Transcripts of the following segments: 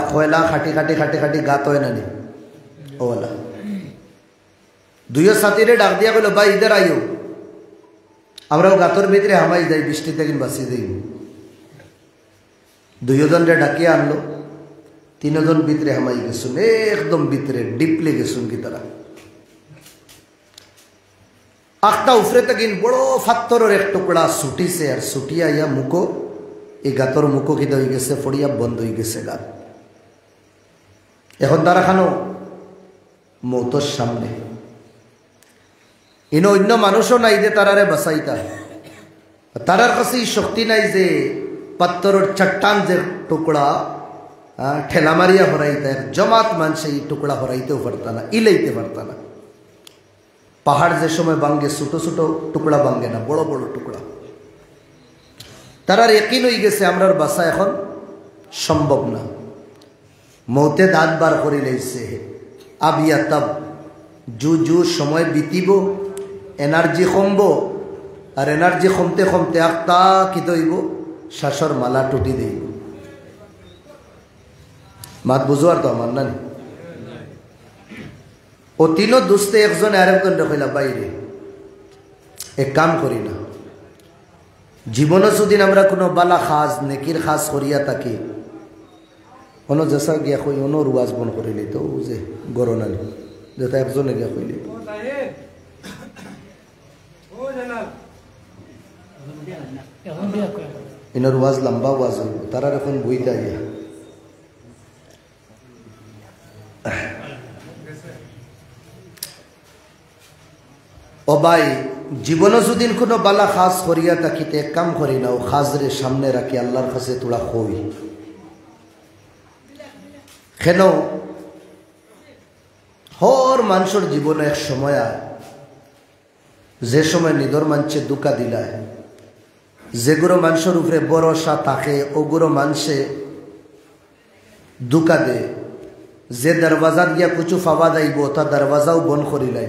খয়লা খাটি খাটি খাটি খাটি গাত হয় না নি ওলা দুইও সাথীরে ডাক দিয়া কইল ভাই ইধার আইও আমরাও গাতর ভিতরে হামাই যাই বৃষ্টি থেকে বাঁচি যাই দুইজন রে ডাকিয়ে আনলো তিনজন ভিতরে হামাই গেছুন একদম ভিতরে ডিপলে গেছুন কি তারা আখটা উফরে তখন বড় ফাত্তরের এক টুকরা ছুটিছে আর ছুটিয়া ইয়া মুখো এই গাতর মুখো কিতা হয়ে গেছে ফড়িয়া বন্ধ হয়ে গেছে গাত এখন তারা খানো মৌতর সামনে ইনো অন্য মানুষও নাই যে তারারে বাঁচাইতা তারার কাছে শক্তি নাই যে পাত্তরের চট্টান যে টুকরা ঠেলা মারিয়া হরাইতা জমাত মানুষ এই টুকরা হরাইতেও পারত না ইলাইতে পারত না পাহাড় যে সময় ভাঙ্গে ছোট ছোট টুকরা ভাঙ্গে না বড় বড় টুকরা তারার একই হয়ে গেছে আমরার বাসা এখন সম্ভব না মৌতে দাঁত বার করে লইছে আবিয়া তব জু জু সময় বিতিব এনার্জি কমব আর এনার্জি কমতে কমতে আক্তা কি দইব শ্বাসর মালা টুটি দেব মাত বুঝবার তো আমার না ও তিনও দুস্তে একজন আরেকজন কইলা বাইরে এক কাম করি না জীবনও যদি আমরা কোনো বালা খাস নেকির খাস করিয়া থাকি ono jasa gya koi ono ruwaz bon korile to যে গরনাল যেটা একজনে গিয়া কইলে ইনার ওয়াজ লম্বা ওয়াজ তারা এখন বইতা ইয়া ও ভাই জীবন যদি কোনো বালা খাস করিয়া থাকিতে এক কাম করি না ও খাজরে সামনে রাখি আল্লাহর কাছে তোরা কই কেন হর মানুষের জীবনে এক সময় যে সময় নিদর মানুষে দুকা দিলায় যেগুলো মানুষের উপরে ভরসা থাকে ওগুলো মানুষে দুকা দে যে দরওয়াজা দিয়া কিছু পাওয়া যাইব তা দরওয়াজাও বন্ধ করিলাই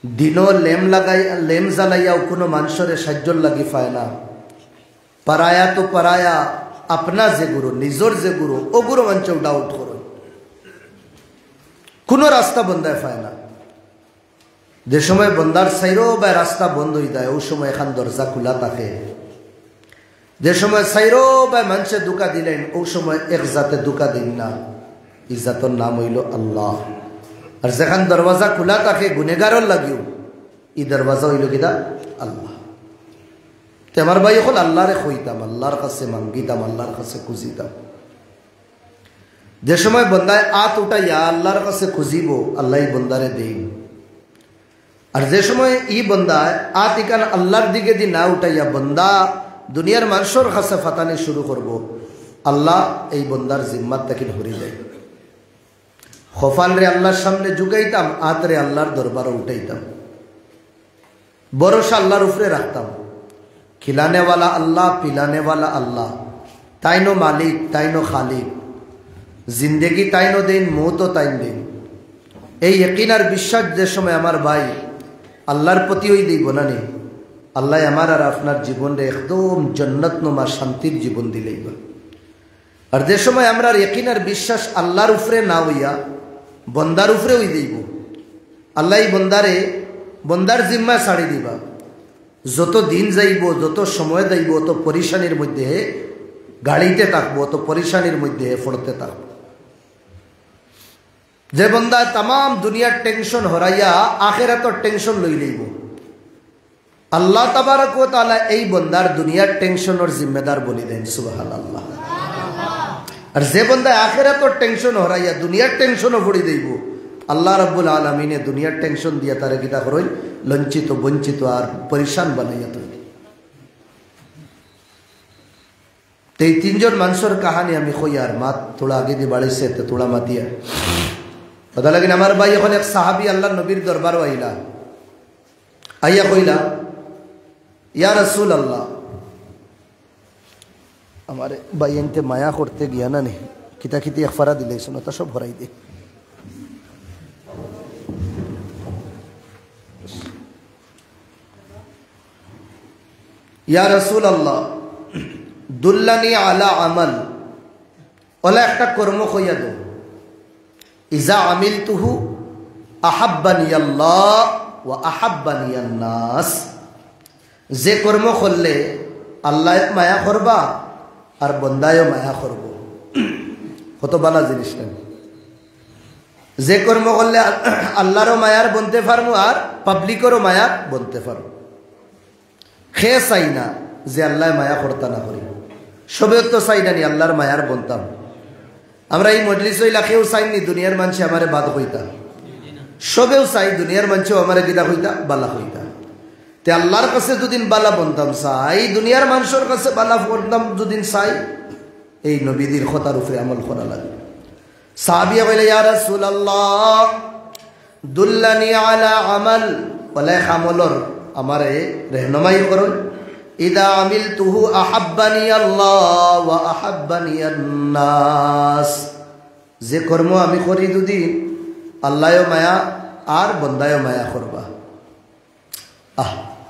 দিনও লেম জ্বালাইয়াও কোনো মানুষের সাহায্য লাগি পায় না পারায়া তো পারায়া अपना जे गुरु निजोर जे गुरु ओ गुरु मंचो डाउट करो कोनो रास्ता बंद है फायना जे समय बंदार साइरो बा रास्ता बंद हो जाए उस समय एखान दरजा खुला থাকে যে সময় সাইরো বা মানুষে দুকা দিলেন ওই সময় এক জাতে দুকা দিন না ইজ্জতের নাম হইল আল্লাহ আর যেখান দরওয়াজা খোলা থাকে গুনাহগারের লাগিও এই দরওয়াজা হইল কিদা আল্লাহ আমার ভাই এখন আল্লাহরে কইতাম আল্লাহর কাছে মাঙ্গিতাম আল্লাহর কাছে খুঁজিতাম যে সময় বন্দায় আত উঠাইয়া আল্লাহর কাছে খুঁজিব আল্লাহ বন্দারে দেই আর যে সময় ই বন্দায় আত ইকান আল্লাহর দিকে দি না উঠাইয়া বন্দা দুনিয়ার মানুষের কাছে ফাতানি শুরু করব আল্লাহ এই বন্দার জিম্মাত তাকে ধরে দেয় খফাল রে আল্লাহর সামনে যুগাইতাম আত রে আল্লাহর দরবারে উঠাইতাম ভরসা আল্লাহর উপরে রাখতাম खिलाने वाला अल्लाह पिलाने वाला अल्लाह ताइनो मालिक ताइनो खालिक जिंदगी ताइनो दिन मौतो ताइन दिन এই यकीन और विश्वास যে সময় আমার ভাই আল্লাহর প্রতি ওই দেই বনানি আল্লাহ আমার আর আপনার জীবনে একদম জান্নাতনুমা শান্তির জীবন দিলেইব আর যে সময় আমরা यकीन और বিশ্বাস আল্লাহর উপরে না হইয়া বন্দার উপরে ওই দেইব আল্লাহ বন্দারে বন্দার জিম্মা ছাড়ি দিবা যত দিন যাইব যত সময় যাইব তত পরিশানির মধ্যে গাড়িতে থাকবো তত পরিশানির মধ্যে পড়তে থাকবো যে বন্দা तमाम দুনিয়ার টেনশন হরাইয়া আখিরাতের টেনশন লই লইব আল্লাহ তাবারক ওয়া তাআলা এই বন্দার দুনিয়ার টেনশনের জিম্মেদার বলি দেন সুবহানাল্লাহ আর যে বন্দা আখিরাতের টেনশন হরাইয়া দুনিয়ার টেনশনও পড়ি দেইব আল্লাহ রাব্বুল আলামিনে দুনিয়ার টেনশন দিয়া তারে কিতা করই লঞ্চিত বঞ্চিত আর পরেশান বানাইয়া তৈরি এই তিনজন মানুষের কাহিনী আমি কই আর মাত থোড়া আগে দিয়ে বাড়িছে তো থোড়া মাতিয়া পতা লাগিন আমার ভাই এখন এক সাহাবী আল্লাহর নবীর দরবার আইলা আইয়া কইলা ইয়া রাসূলুল্লাহ আমারে ভাই এনতে মায়া করতে গিয়া না নে কিতা কিতি এক ফারা দিলে শুনো তা সব ভরাই দে या रसूल अल्लाह दुल्लनी आला अमल ওলা একটা কর্ম কইয়া দো, ইজা আমিলতুহু আহাব্বানি আল্লাহ ওয়া আহাব্বানি আন-নাস। যে কর্ম করলে আল্লাহ মায়া করবা আর বন্দায়ও মায়া করব, কত বালা জিনিস না। যে কর্ম করলে আল্লাহরও মায়ার বনতে পারবো আর পাবলিকেরও মায়া বনতে পারবো। খে চাই না যে আল্লাহ মায়া করতা না করি, সবেও তো চাই না নি আল্লাহর মায়ার বনতাম। আমরা এই মজলিস হইলা কেউ চাইনি দুনিয়ার মানুষে আমারে বাদ হইতা, সবেও চাই দুনিয়ার মানুষেও আমারে গিলা হইতা বালা হইতা। তে আল্লাহর কাছে দুদিন বালা বনতাম চাই, দুনিয়ার মানুষের কাছে বালা বনতাম দুদিন চাই, এই নবীদের কথার উপরে আমল করা লাগে। সাহাবিয়া বলে, ইয়া রাসূলুল্লাহ দুল্লানি আলা আমাল, বলে আমলর আমারে রহনুমাই করুন। ইদা আমিলতুহু আহাব্বানি আল্লাহ ওয়া আহাব্বানি আন-নাস। যে কর্ম আমি করি দুদিন আল্লাহও মায়া আর বন্দায়ও মায়া করবা।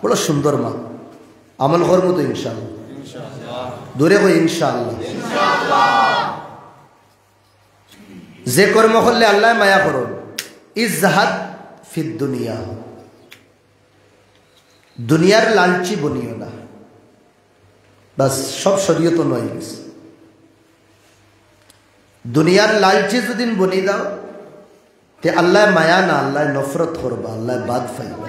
বড় সুন্দর মা, আমল করবো তো ইনশাআল্লাহ, দূরে কই ইনশাআল্লাহ। যে কর্ম করলে আল্লাহ মায়া করুন। ইজহাদ ফিদ দুনিয়া, দুনিয়ার লালচি বনিও না, বাস সব শরীয়ত নয় গেছে। দুনিয়ার লালচি যদি বনি দাও তে আল্লাহ মায়া না, আল্লাহ নফরত করবা, আল্লাহ বাদ ফাইবা।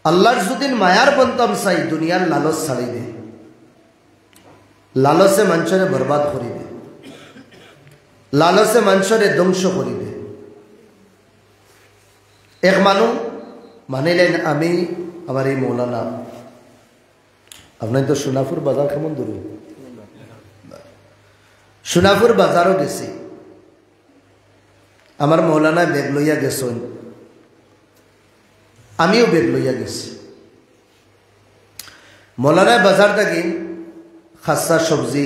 আল্লাহর যদি মায়ার বনতাম চাই দুনিয়ার লালচ ছাড়ি দে, লালচে মানুষরে বরবাদ করি দে, লালচে মানুষরে ধ্বংস করি দে। এক মানুষ মানিলেন, আমি আমার এই মৌলানা, আপনার তো সোনাপুর বাজার কেমন দূর, সোনাপুর বাজারও গেছি, আমার মৌলানা বেগ লইয়া গেছেন, আমিও বেগ লইয়া গেছি। মৌলানা বাজার থাকি খাসা সবজি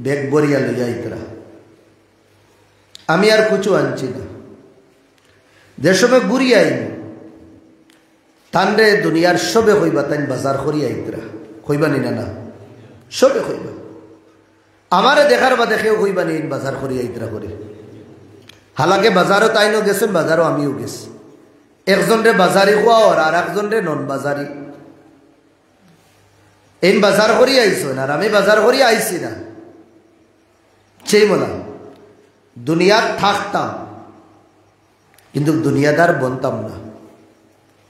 বেগ বরিয়া লইয়া ইতরা, আমি আর কিছু আনছি না। যে সময় ঘুরিয়া আইনি তানরে দুনিয়ার সবে কইবা তাই বাজার করিয়া ইতরা, কইবা নি না? সবে কইবা। আমারে দেখার বা দেখেও কইবা নি বাজার করিয়া ইতরা করে। হালাকে বাজারও তাইনও গেছেন, বাজারও আমিও গেছি। একজন রে বাজারি খোয়ার আর একজন রে নন বাজারি। এই বাজার করিয়া আইসন আর আমি বাজার করিয়া আইসি না। সেই মোলা দুনিয়ার থাকতাম কিন্তু দুনিয়াদার বনতাম না।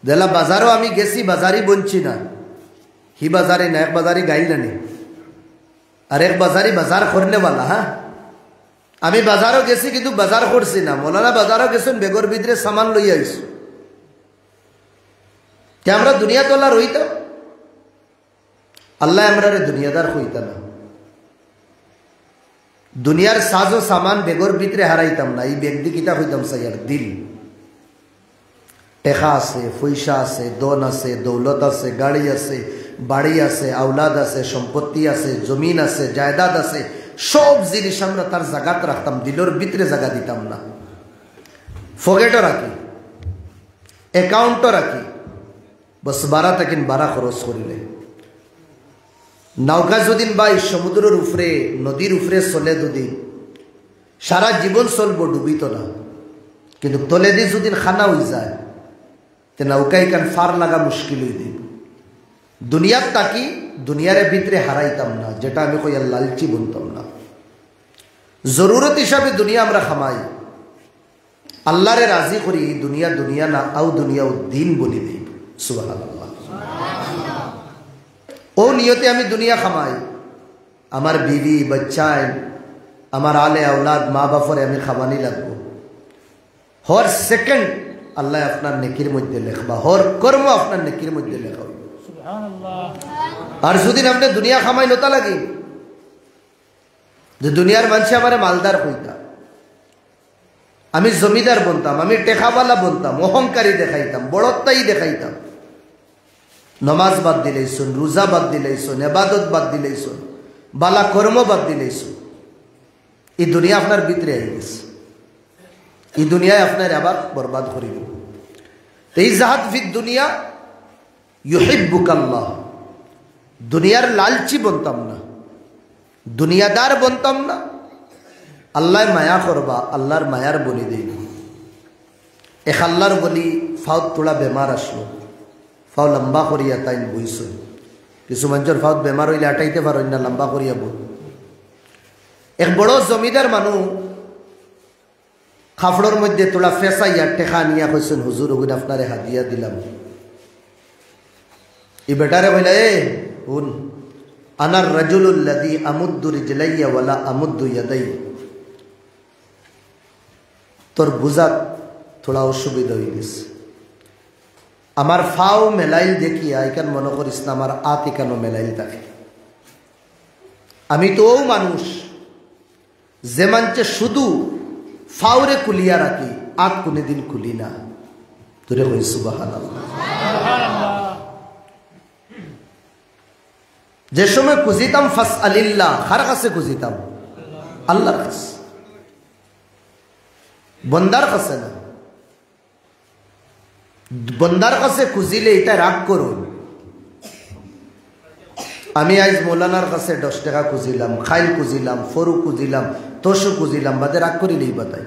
দেলা বাজারও আমি গেছি, বাজারই বনছি না। হি বাজারে না, এক বাজারি গাইল না, আর এক বাজারি বাজার করনেওয়ালা। হ্যাঁ, আমি বাজারও গেছি কিন্তু বাজার করছি না। মৌলানা বাজারও গেছেন, বেগর ভিতরে সামান লইয়া আইসু। কে আমরা দুনিয়া তোলা রইতাম? আল্লাহ আমরা দুনিয়াদার হইতাম না। দুনিয়ার সাজো সামান বেগর ভিতরে হারাইতাম না। এই ব্যক্তি কিতা হইতাম সাইয়ার দিল। টেকা আছে, পয়সা আছে, দন আছে, দৌলত আছে, গাড়ি আছে, বাড়ি আছে, আওলাদ আছে, সম্পত্তি আছে, জমিন আছে, জায়দাদ আছে, সব জিনিস আমরা তার জায়গাত রাখতাম, দিলের ভিতরে জায়গা দিতাম না। ফগেটও রাখি, অ্যাকাউন্টও রাখি, বস 12 থেকে 12 খরচ করিলে। নৌকা যদিন বাই সমুদ্রের উপরে নদীর উপরে চলে দুদিন, সারা জীবন চলবো, ডুবিত না। কিন্তু তলে দি যদিন খানা হয়ে যায় তে নৌকায় কান ফার লাগা মুশকিল হয়ে দিন। দুনিয়ার তাকি দুনিয়ার ভিতরে হারাইতাম না, যেটা আমি কই লালচি বলতাম না। জরুরত হিসাবে দুনিয়া আমরা খামাই, আল্লাহরে রাজি করি। দুনিয়া দুনিয়া না, আও দুনিয়া ও দিন বলি দিই। সুবহানাল্লাহ। ও নিয়তে আমি দুনিয়া খামাই, আমার বিবি বাচ্চায়, আমার আলে আওলাদ মা বাপরে আমি খামানি লাগবো। হর সেকেন্ড আল্লাহ আপনার নেকির মধ্যে লেখবা, হর কর্ম আপনার নেকির মধ্যে লেখা। আর যদি আপনি দুনিয়া খামাই নতা লাগি যে দুনিয়ার মানুষে আমার মালদার হইতা, আমি জমিদার বনতাম, আমি টেকাওয়ালা বনতাম, অহংকারী দেখাইতাম, বড়ত্বাই দেখাইতাম। নমাজ বাদ দিলেইছুন, রোজা বাদ দিলেইছুন, ইবাদত বাদ দিলেইছুন, বালা কর্ম বাদ দিলেইছুন। এই দুনিয়া আপনার ভিতরে আই গেছে, এই দুনিয়ায় আপনার আবার বরবাদ করিব। এই জাহাদ ফিদ দুনিয়া ইউহিব্বুকাল্লাহ। দুনিয়ার লালচি বনতাম না, দুনিয়াদার বনতাম না, আল্লাহ মায়া করবা, আল্লাহর মায়ার বলি দেই। এক আল্লাহর বলি ফাউত তোলা বেমার আসলো, ফাও লম্বা করিয়া তাই বইস। কিছু মানুষের ফাউত বেমার হইলে আটাইতে পারেন না, লম্বা করিয়া বই। এক বড় জমিদার মানুষ খাফড়োর মধ্যে তোলা ফেসাইয়া টেকা নিয়া কইছেন, হুজুর ওগুন আপনারে হাদিয়া দিলাম। এই বেটারে বইলা, এ হুন, আনার রাজুলুল্লাযী আমুদ্দু রিজলাইয়া ওয়ালা আমুদ্দু ইয়াদাই। তোর বুঝাত থোড়া অসুবিধা হয়ে গেছে। আমার ফাও মেলাইল দেখিয়া এখান মনে করিস না আমার আত এখানো মেলাইল থাকে। আমি তো ও মানুষ যে মানছে শুধু ফাউরে কুলিয়া রাখি, আত কোনদিন খুলি না। তোরে কই সুবহানাল্লাহ। যে সময় খুঁজিতাম ফাস আলিল্লাহ, কার কাছে খুঁজিতাম? আল্লাহর কাছে, বন্দার কাছে না। বন্দার কাছে খুঁজিলে এটা রাগ করুন। আমি আজ মৌলানার কাছে 10 টাকা খুঁজিলাম, খাইল খুঁজিলাম, ফরু খুঁজিলাম, তোষু খুঁজিলাম, বাদে রাগ করিলেই বাতাই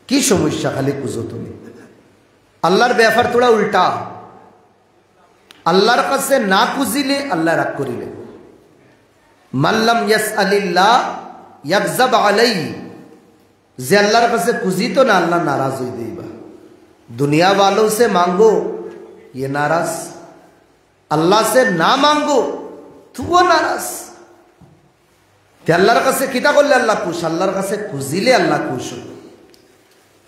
কি সমস্যা? খালি খুঁজো তুমি। আল্লাহর ব্যাপার তোরা উল্টা। আল্লাহর কাছে না খুঁজিলে আল্লাহ রাগ করিলে। মাল্লাম ইয়াসআলিল্লাহ ইয়াগযাব আলাইহি, যে अल्लाह से खुशी तो ना अल्लाह नाराज हो देगा। दुनिया वालों से मांगो ये नाराज, अल्लाह से ना मांगो तो वो नाराज। अल्लाहर কাছে কিতা করলে আল্লাহ খুশ? আল্লাহর কাছে খুঁজিলে আল্লাহ খুশ।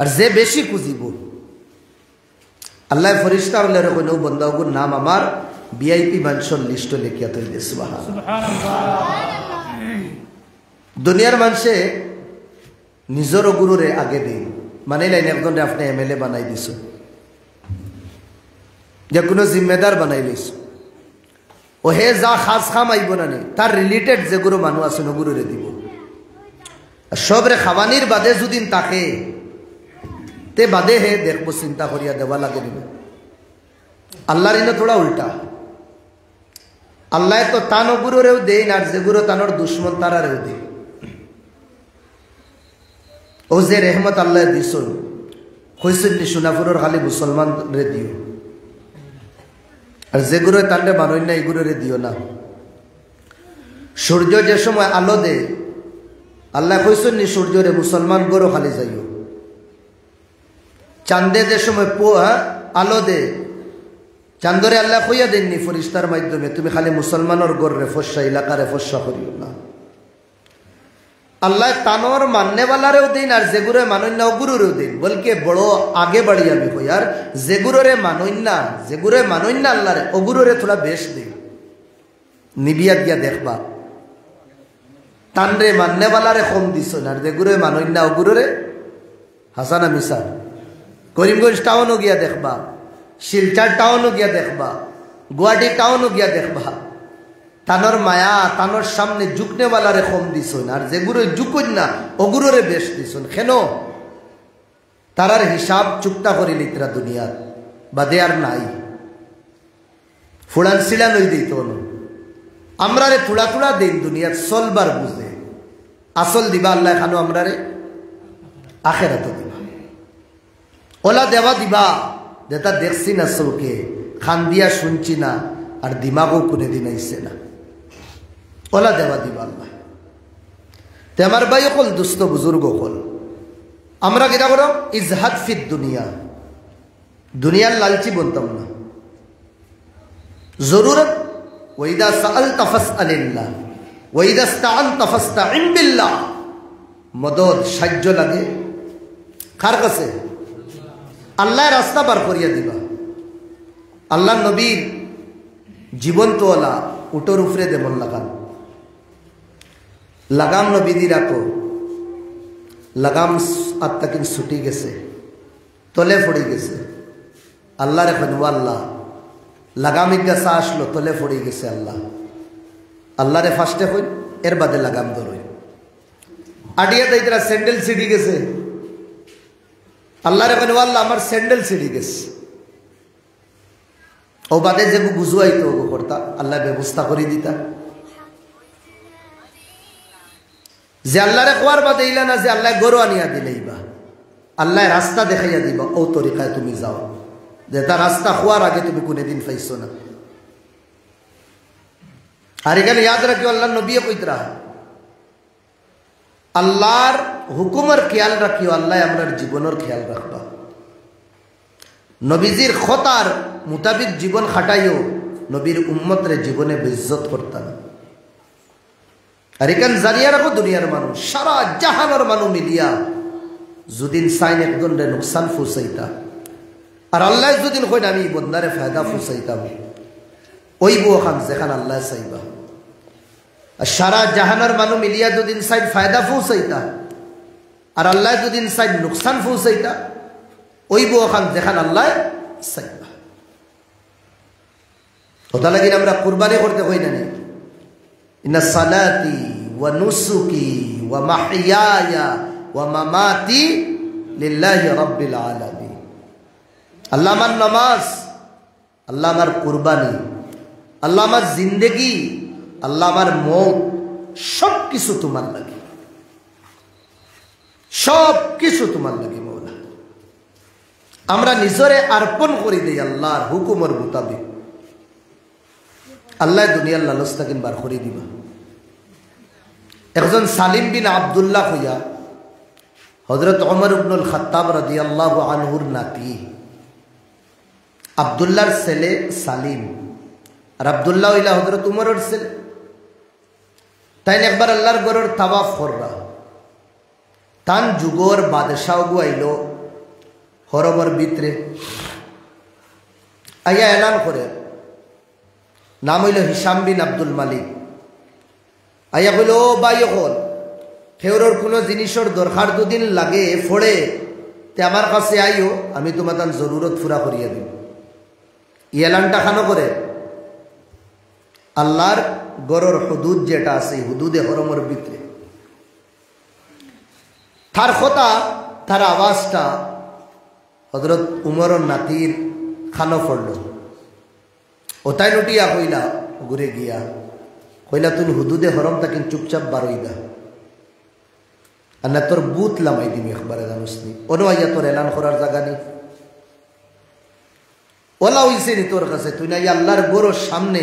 আর যে বেশি খুঁজিব আল্লাহ ফেরেশতা হলে কইন ও বান্দাগুর নাম আমার ভিআইপি মানুষের লিস্টে লিখিয়া তৈ দে। সুবহানাল্লাহ। দুনিয়ার মানুষে নিজের গুরুরে আগে দিন, মানে লাইন একজন আপনি এমএলএ বানাই দিছ, যে কোনো জিম্মেদার বানাই লিস, ও হে যা খাস খাম আইব না নে, তার রিলেটেড যে গুরু মানুষ আছে গুরুরে দিব। সবরে খাবানির বাদে যদিন তাকে তে বাদে হে দেখবো চিন্তা করিয়া দেওয়া লাগে দিবে। আল্লাহর ইনো থোড়া উল্টা। আল্লাহ তো তানো গুরুরেও দেন, আর যে গুরু তানোর দুশ্মন তারারেও দেন। ও যে রেহমত আল্লাহ দিস কইছেন নি সোনাপুরের খালি মুসলমান রে দিও, আর যে গুরু তান্ডে বানই না এই গুরুরে দিও না। সূর্য যে সময় আলো দে আল্লাহ কইছেন নি সূর্য রে মুসলমান গরো খালি যাইও। চাঁদে যে সময় আলো দে চাঁদরে আল্লাহ কইয়া দেননি ফরিস্তার মাধ্যমে তুমি খালি মুসলমানের গড়রে ফসা এলাকারে ফসা করিও না। আল্লাহ তানোর মাননেওয়ালারেও দিন, আর যেগুরে মানই না ওগুরুরেও দিন। বলকে বড় আগে বাড়ি আমি কই, আর যেগুরে মানই না, যেগুরে মানই না আল্লাহরে ওগুরুরে থোড়া বেশ দিন। নিবিয়া দিয়া দেখবা তানরে মাননেওয়ালারে কম দিস, আর যেগুরে মানই না ওগুরুরে হাসানা মিসা। করিমগঞ্জ টাউনও গিয়া দেখবা, শিলচর টাউনও গিয়া দেখবা, গুয়াহাটি টাউনও গিয়া দেখবা, তানোর মায়া তানোর সামনে ঝুঁকনেওয়ালারে কম দিছন, আর যেগুলো ঝুঁকন না ওগুলোরে বেশ দিছন। কেন? তারার হিসাব চুক্তা করে লিতরা দুনিয়ার বাদে আর নাই। ফুড়ান সিলান হয়ে দিত আমরা রে থোড়া থোড়া দিন দুনিয়ার চলবার বুঝে। আসল দিবা আল্লাহ খানো আমরা রে আখেরাত দিবা। ওলা দেওয়া দিবা যেটা দেখছি না চৌকে, খান দিয়া শুনছি না, আর দিমাগও কোনে দিন আইসে না। ওলা দেওয়া দিবা আল্লাহ। তে আমার ভাই অকল দুস্থ বুজুর্গ হল, আমরা কিনা করো ইজহাদ ফিদ দুনিয়া, দুনিয়ার লালচি বলতাম না। জরুরত ওয়াইদা সাআলতা ফাসআলিল্লাহ ওয়াইদা ইসতাআনতা ফাসতাইন বিল্লাহ। মদদ সাহায্য লাগে কার কাছে? আল্লাহর রাস্তা বার করিয়া দিবা। আল্লাহ নবীর জীবন্তওয়ালা উটোর উপরে দেমন লাগান, লাগাম নবীদিরা তো লাগাম আত্মাকিন ছুটি গেছে, তলে পড়ে গেছে। আল্লাহ রেখেন ও আল্লাহ লাগাম ইজ্ঞাসা আসলো, তলে পড়ে গেছে। আল্লাহ আল্লাহরে ফার্স্টে হইন, এর বাদে লাগাম ধরই। আডিয়া তাইতরা স্যান্ডেল ছিড়ি গেছে, আল্লাহ রেখেন ও আল্লাহ আমার স্যান্ডেল ছিড়ি গেছে। ও বাদে যে বুঝুয়াইতো ও করতা, আল্লাহ ব্যবস্থা করে দিতা। যে আল্লাহরে খোয়ার বাদে ইলা না যে আল্লাহ গরু আনিয়া দিলেইবা, আল্লাহ রাস্তা দেখাইয়া দিবা, ও তরিকায় তুমি যাও, যে তার রাস্তা খোয়ার আগে তুমি কোনদিন পাইছো না। আর এখানে ইয়াদ রাখিও, আল্লাহ নবী কইতরা আল্লাহর হুকুমের খেয়াল রাখিও, আল্লাহ আমরার জীবনের খেয়াল রাখবা। নবীজির খতার মোতাবিক জীবন খাটাইও নবীর উম্মতরে জীবনে বেইজ্জত করতা না। আর এখান জানিয়া রাখো, দুনিয়ার মানুষ সারা জাহানের মানুষ মিলিয়া যদিন সাইন একজনরে নুকসান ফুসাইতা, আর আল্লাহ যদিন কইন আমি বন্দারে ফায়দা ফুসাইতাম, ওই বউ খান যেখান আল্লাহ চাইবা। আর সারা জাহানের মানুষ মিলিয়া যদিন সাইড ফায়দা ফুসাইতা, আর আল্লাহ যদিন সাইড নুকসান ফুসাইতা, ওই বউ খান যেখান আল্লাহ চাইবা। ওটা লাগিন আমরা কুরবানি করতে কই না নি, ইন্না সালাতি ওয়া নুসুকি ওয়া মাহইয়ায়া ওয়া মামাতি লিল্লাহি রাব্বিল আলামিন। আল্লাহ আমার নামাজ, আল্লাহ আমার কুরবানি, আল্লাহ আমার জিন্দেগি, আল্লাহ আমার মৌত, সব কিছু তোমার লাগে, সব কিছু তোমার লাগে মৌলা। আমরা নিজরে অর্পণ করে দেই আল্লাহর হুকুমের মোতাবেক। আল্লাহ দুনিয়ার লালচ তাকিন বার করে দিবা। একজন সালিম বিন আব্দুল্লাহ হইয়া হযরত ওমর ইবনুল খাত্তাব রাদিয়াল্লাহু আনহুর নাতি, আব্দুল্লাহর ছেলে সালিম, আর আব্দুল্লাহ হইলা হযরত উমরের ছেলে। তাই একবার আল্লাহর ঘরের তাওয়াফ কররা, তান যুগর বাদশাহ গু আইল হরমর ভিতরে, আইয়া এলান করে, নাম হইল হিসাম বিন আব্দুল মালিক। আইয়া কইল, ও ভাই হল খেউরর কোনো জিনিসের দরকার দুদিন লাগে ফোড়ে, তে আমার কাছে আইও, আমি তোমার তার জরুরত পুরা করিয়া দিব। ই এলানটা খানো করে আল্লাহর গরর হুদুদ যেটা আছে, হুদুদে হরমর ভিতরে তার কথা, তার আওয়াজটা হযরত উমরের নাতির খানো পড়ল। ওটাই লুটিয়া কইলা, ঘুরে গিয়া কইলা, তুমি হুদুদে হরম তাকে চুপচাপ বারোই দা, আর না তোর বুথ লামাই দিমি একবারে, জানুস নি ওনো আইয়া তোর এলান করার জায়গা নেই। ওলা হইছে নি তোর কাছে, তুই না আল্লাহর গরুর সামনে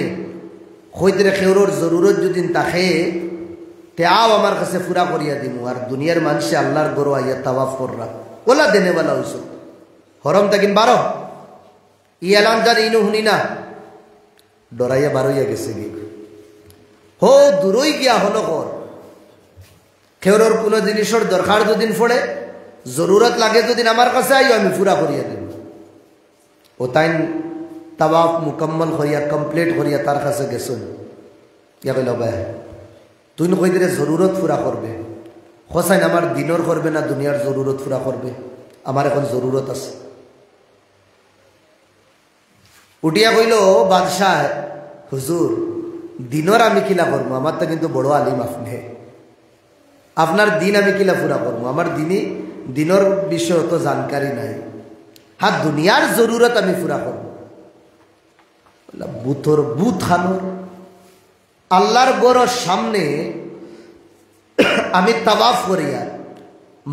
হইতে খেউরোর জরুরত যদি তাকে তে আও আমার কাছে পুরা করিয়া দিমু। আর দুনিয়ার মানুষে আল্লাহর গরু আইয়া তাওয়াফ কররা, ওলা দেনেওয়ালা হইস, হরম তাকিন বারো, ই এলান জানি ইনু শুনি না, ডরাইয়া বারোইয়া গেছে গি। হো দূরই গিয়া হলো কর, খেউরোর কোনো জিনিসের দরকার দুদিন পড়ে, জরুরত লাগে দুদিন আমার কাছে আইও, আমি পুরা করিয়া দিব। ও তাই তাওয়াফ মুকম্মল করিয়া কমপ্লিট করিয়া তার কাছে গেছেন। ইয়া কইল, ভাই তুই কই দিলে জরুরত পুরা করবে, হোসাইন আমার দিনর করবে না দুনিয়ার জরুরত পুরা করবে, আমার এখন জরুরত আছে। উঠিয়া কইল, বাদশাহ হুজুর দিনর আমি কিলা করবো, আমার তো কিন্তু বড় আলিম আপনি, আপনার দিন আমি কিলা পুরা করবো, আমার দিনর বিষয়ে তো জানকারি নাই, হ্যাঁ দুনিয়ার জরুরত আমি পুরা করবো। বুথর বুথ খানোর আল্লাহর গরর সামনে আমি তাওয়াফ করিয়া,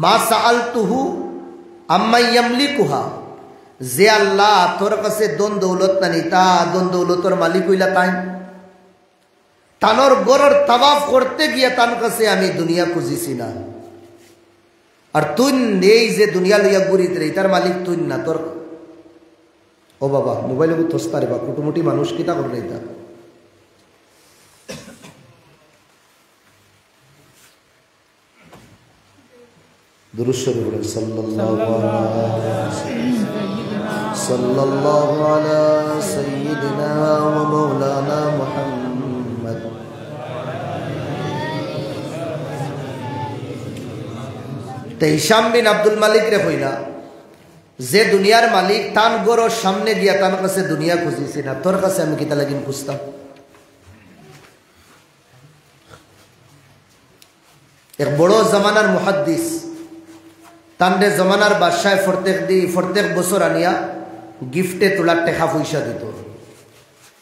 মা সাআলতুহু আম্মা ইয়ামলিকুহা, যে আল্লাহ তোর কাছে দন দৌলত নানি, তা দন দৌলতর মালিক হইলা তাই, তানোর গরর তাওয়াফ করতে গিয়া তার কাছে আমি দুনিয়া খুঁজিছি না। আর তুই নেই যে দুনিয়া লইয়া ঘুরিত রে, তার মালিক তুই না তোর। ও বাবা মোবাইলে তোস্তারে বা কুটুমুটি মানুষ কিতা করলে এটা, দুরূদ শরীফ পড়েন সাল্লাল্লাহু আলা সাইয়্যিদিনা ওয়া মাওলানা মুহাম্মদ। তে হিশাম বিন আব্দুল মালিক রে কইলা, যে দুনিয়ার মালিক তান গরর সামনে গিয়া তার কাছে দুনিয়া খুঁজিছি না, তোর কাছে আমি কিতা লাগিন খুঁজতাম। এক বড় জমানার মুহাদ্দিস, তান্ডে জমানার বাদশায় প্রত্যেক বছর আনিয়া গিফটে তোলার টেকা পয়সা দিত,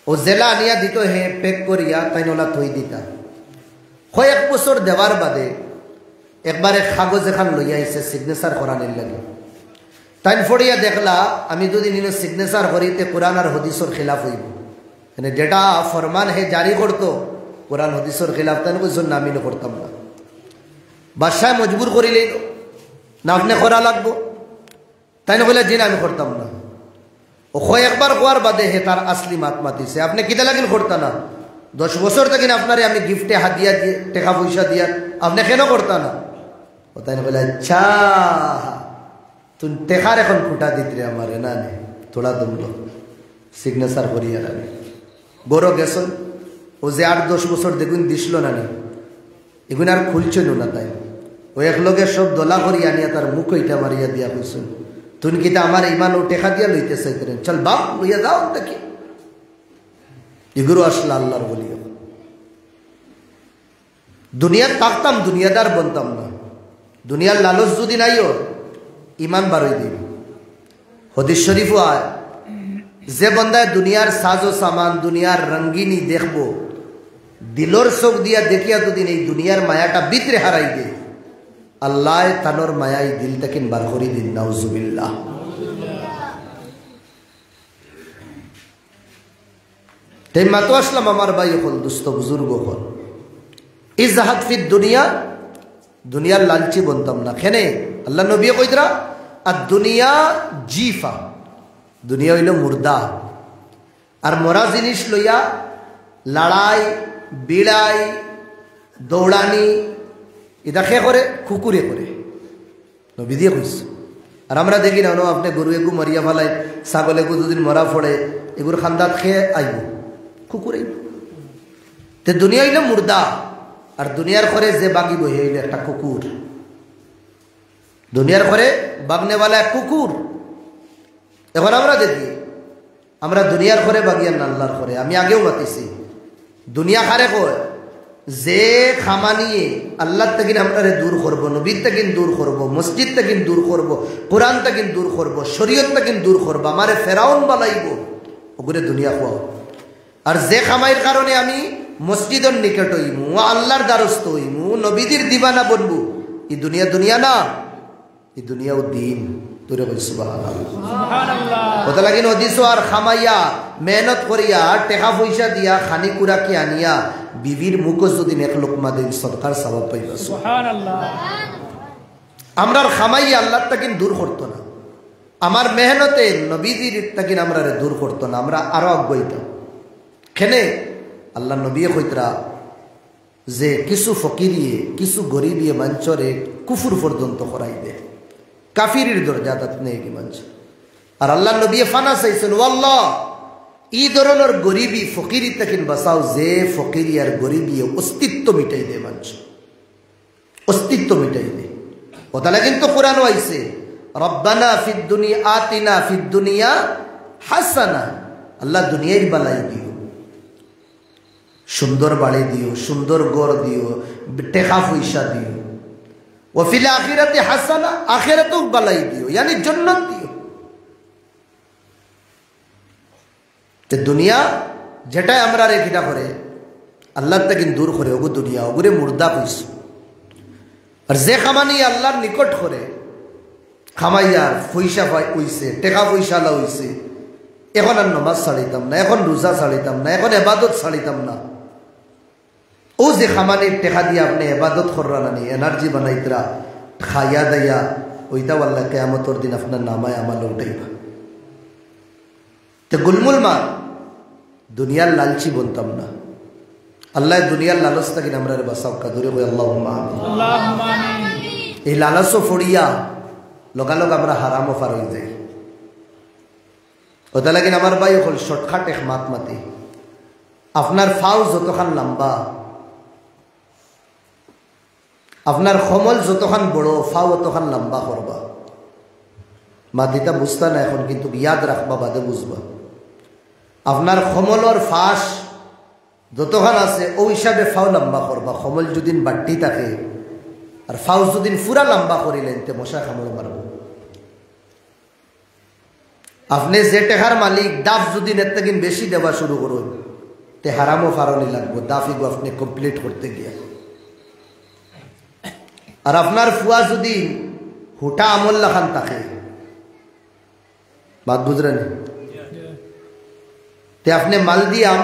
ও জেলা আনিয়া দিত, হে পেক করিয়া তাই নোলা থই দিতা। কয়েক বছর দেওয়ার বাদে একবারে কাগজ এখান লইয়া আইছে সিগনেচার করানোর লাগে। তাই ফড়িয়া দেখলা আমি যদি নিন সিগনেচার করিতে কোরআন আর হদিসর খিলাফ হইব, মানে যেটা ফরমান হে জারি করতো কোরআন হদিসর খিলাফ, তাই কইছেন না আমি করতাম না। বাদশাহ মজবুর করিলেই না আপনি করা লাগবো, তাই না কইলে জি না আমি করতাম না। ও একবার কোয়ার বাদে হে তার আসলি মাত মাতিছে, আপনি কিতা লাগিন করতা না? 10 বছর থেকে আপনারে আমি গিফটে হাতিয়া দিয়ে টাকা পয়সা দিয়া আপনি কেন করতা না? ও তাই না বলে আচ্ছা তুমি টেকার এখন ফুটা দিতে আমারে না নে থোড়া দমলো সিগনেচার করিয়া রাখে বড় গেছন। ও যে 8-10 বছর দেখুন দিছিল না নি, এগুলো আর খুলছিল না। তাই ও একলগে সব দোলা করিয়া আনিয়া তার মুখ ইটা মারিয়া দিয়া কইছেন তুমি কিতা আমার ইমান ও টেকা দিয়া লইতে চাইতেন, চল বাপ লইয়া যাও দেখি। এগুলো আসলে আল্লাহর বলি। দুনিয়ার থাকতাম দুনিয়াদার বনতাম না, দুনিয়ার লালচ যদি নাইও ইমান বারোই দিন। হদিস শরীফও আয় যে বন্দায় দুনিয়ার সাজো সামান দুনিয়ার রঙ্গিনী দেখবো দিলর চোখ দিয়া দেখিয়া দুদিন এই দুনিয়ার মায়াটা ভিতরে হারাই দে, আল্লাহ তানোর মায়াই দিলটা কিন বার করি দিন। নাউজুবিল্লাহ। তাই মাতো আসলাম আমার ভাই হল দুস্থ বুজুর্গ হল ইজহাদ ফিদ দুনিয়া, দুনিয়ার লালচি বনতাম না। খেনে আল্লাহ নবী কইতরা আর দুনিয়া জিফা, দুনিয়া হইল মুর্দা। আর মরা জিনিস লইয়া লড়াই বিড়াই দৌড়ানি এটা খে করে কুকুরে করে, নবী দিয়ে কইস। আর আমরা দেখি না আপনি গরু এগু মরিয়া ফেলাই ছাগল এগু দুদিন মরা পড়ে এগুর খান্দাত খেয়ে আইব কুকুরে। তে দুনিয়া হইল মুর্দা আর দুনিয়ার ঘরে যে বাগিব হইল একটা কুকুর, দুনিয়ার ঘরে বাগনেওয়ালা এক কুকুর। এখন আমরা দেখি আমরা দুনিয়ার ঘরে বাগিয়ার আল্লাহর ঘরে। আমি আগেও মাতিছি দুনিয়া খারে কয় যে খামা নিয়ে আল্লাহ তাকিন আমরা দূর করবো, নবীর তাকিন দূর করবো, মসজিদ তাকিন দূর করবো, কোরআন তাকিন দূর করবো, শরীয়ত তাকিন দূর করবো, আমারে ফেরাউন বানাইব ওগুলো দুনিয়া খাওয়া। আর যে খামাইয়ের কারণে আমি মসজিদের নিকট হইমু, আল্লাহর দ্বারস্থ হইমু, নবীদের দিবানা বনবু, এই দুনিয়া দুনিয়া না, এই দুনিয়াও দিন। তোরে বল সুবহানাল্লাহ। কথা লাগিন হদিস আর খামাইয়া মেহনত করিয়া টাকা পয়সা দিয়া খানি কুড়াকি আনিয়া বিবির মুখো যদি এক লোকমা দেন সরকার সওয়াব পাইবা সুবহানাল্লাহ। আমরার খামাইয়া আল্লাহর তাকিন দূর করতো না, আমার মেহনতে নবীজির তাকিন আমরা দূর করতো না, আমরা আরো আগাইতাম। কেনে আল্লাহ নবী কইতরা যে কিছু ফকিরিয়ে কিছু গরিবিয়ে মঞ্চরে কুফুর পর্যন্ত করাই দে, কাফিরের দরজাত নেই কি মঞ্চ। আর আল্লাহ নবী ফানা চাইছেন ওয়াল্লাহ এই ধরনের গরিবী ফকিরি তাকিন বাঁচাও যে ফকিরি আর গরিবী অস্তিত্ব মিটাই দে, মঞ্চ অস্তিত্ব মিটাই দে। কথা লাগেন তো কোরআন আইছে রব্বানা ফিদ দুনিয়া আতিনা ফিদ দুনিয়া হাসানা, আল্লাহ দুনিয়ার বালাই দিও, সুন্দর বাড়ি দিও, সুন্দর গড় দিও, টেকা পয়সা দিও। ও ফিল আখিরাতে হাসানা, আখিরাতেও বালাই দিও, ইয়ানি জান্নাত দিও। তে দুনিয়া যেটা আমরা রেখিটা করে আল্লাহ তাকিন দূর করে ওগো দুনিয়া ওগুরে মুর্দা কইস। আর যে খামানি আল্লাহর নিকট করে খামাইয়ার পয়সা হইছে, টেকা পয়সা লা হইছে, এখন আর নমাজ ছাড়িতাম না, এখন রোজা ছাড়িতাম না, এখন এবাদত ছাড়িতাম না। ও যে খামানির টেকা দিয়ে আপনি এবাদত কররা নি এনার্জি বানাইতরা খাইয়া দাইয়া ওইটাও আল্লাহ কিয়ামতের দিন আপনার নামায় আমাল উঠাইবা। তে গুলমুল মা দুনিয়ার লালচি বনতাম না, আল্লাহ দুনিয়ার লালচ থাকি আমরা বাসাও কাদুরে হই আল্লাহুম্মা আমিন। এই লালচও ফড়িয়া লগালগ আমরা হারামও পার হয়ে যাই। ওটা লাগিন আমার ভাই হল শর্টকাট এক মাত মাতি, আপনার ফাও যতখান লম্বা, আপনার কমল যতখান বড়, ফাও অতখান লম্বা করবা। মাতিটা বুঝতা না এখন, কিন্তু ইয়াদ রাখবা বাদে বুঝবা। আপনার কমলর ফাঁস যতখান আছে ও হিসাবে ফাও লম্বা করবা। কমল যদি বাট্টি থাকে আর ফাও যদি পুরা লম্বা করিলেন তে মশা কামড় মারব। আপনি যে টেকার মালিক দাফ যদি নেতাকিন বেশি দেওয়া শুরু করুন তে হারামও ফারণই লাগবো, দাফিগো আপনি কমপ্লিট করতে গিয়া। আর আপনার ফুয়া যদি হুটা আমল লাখান থাকে, বাত বুঝলেন, তে আপনি মাল দিয়াম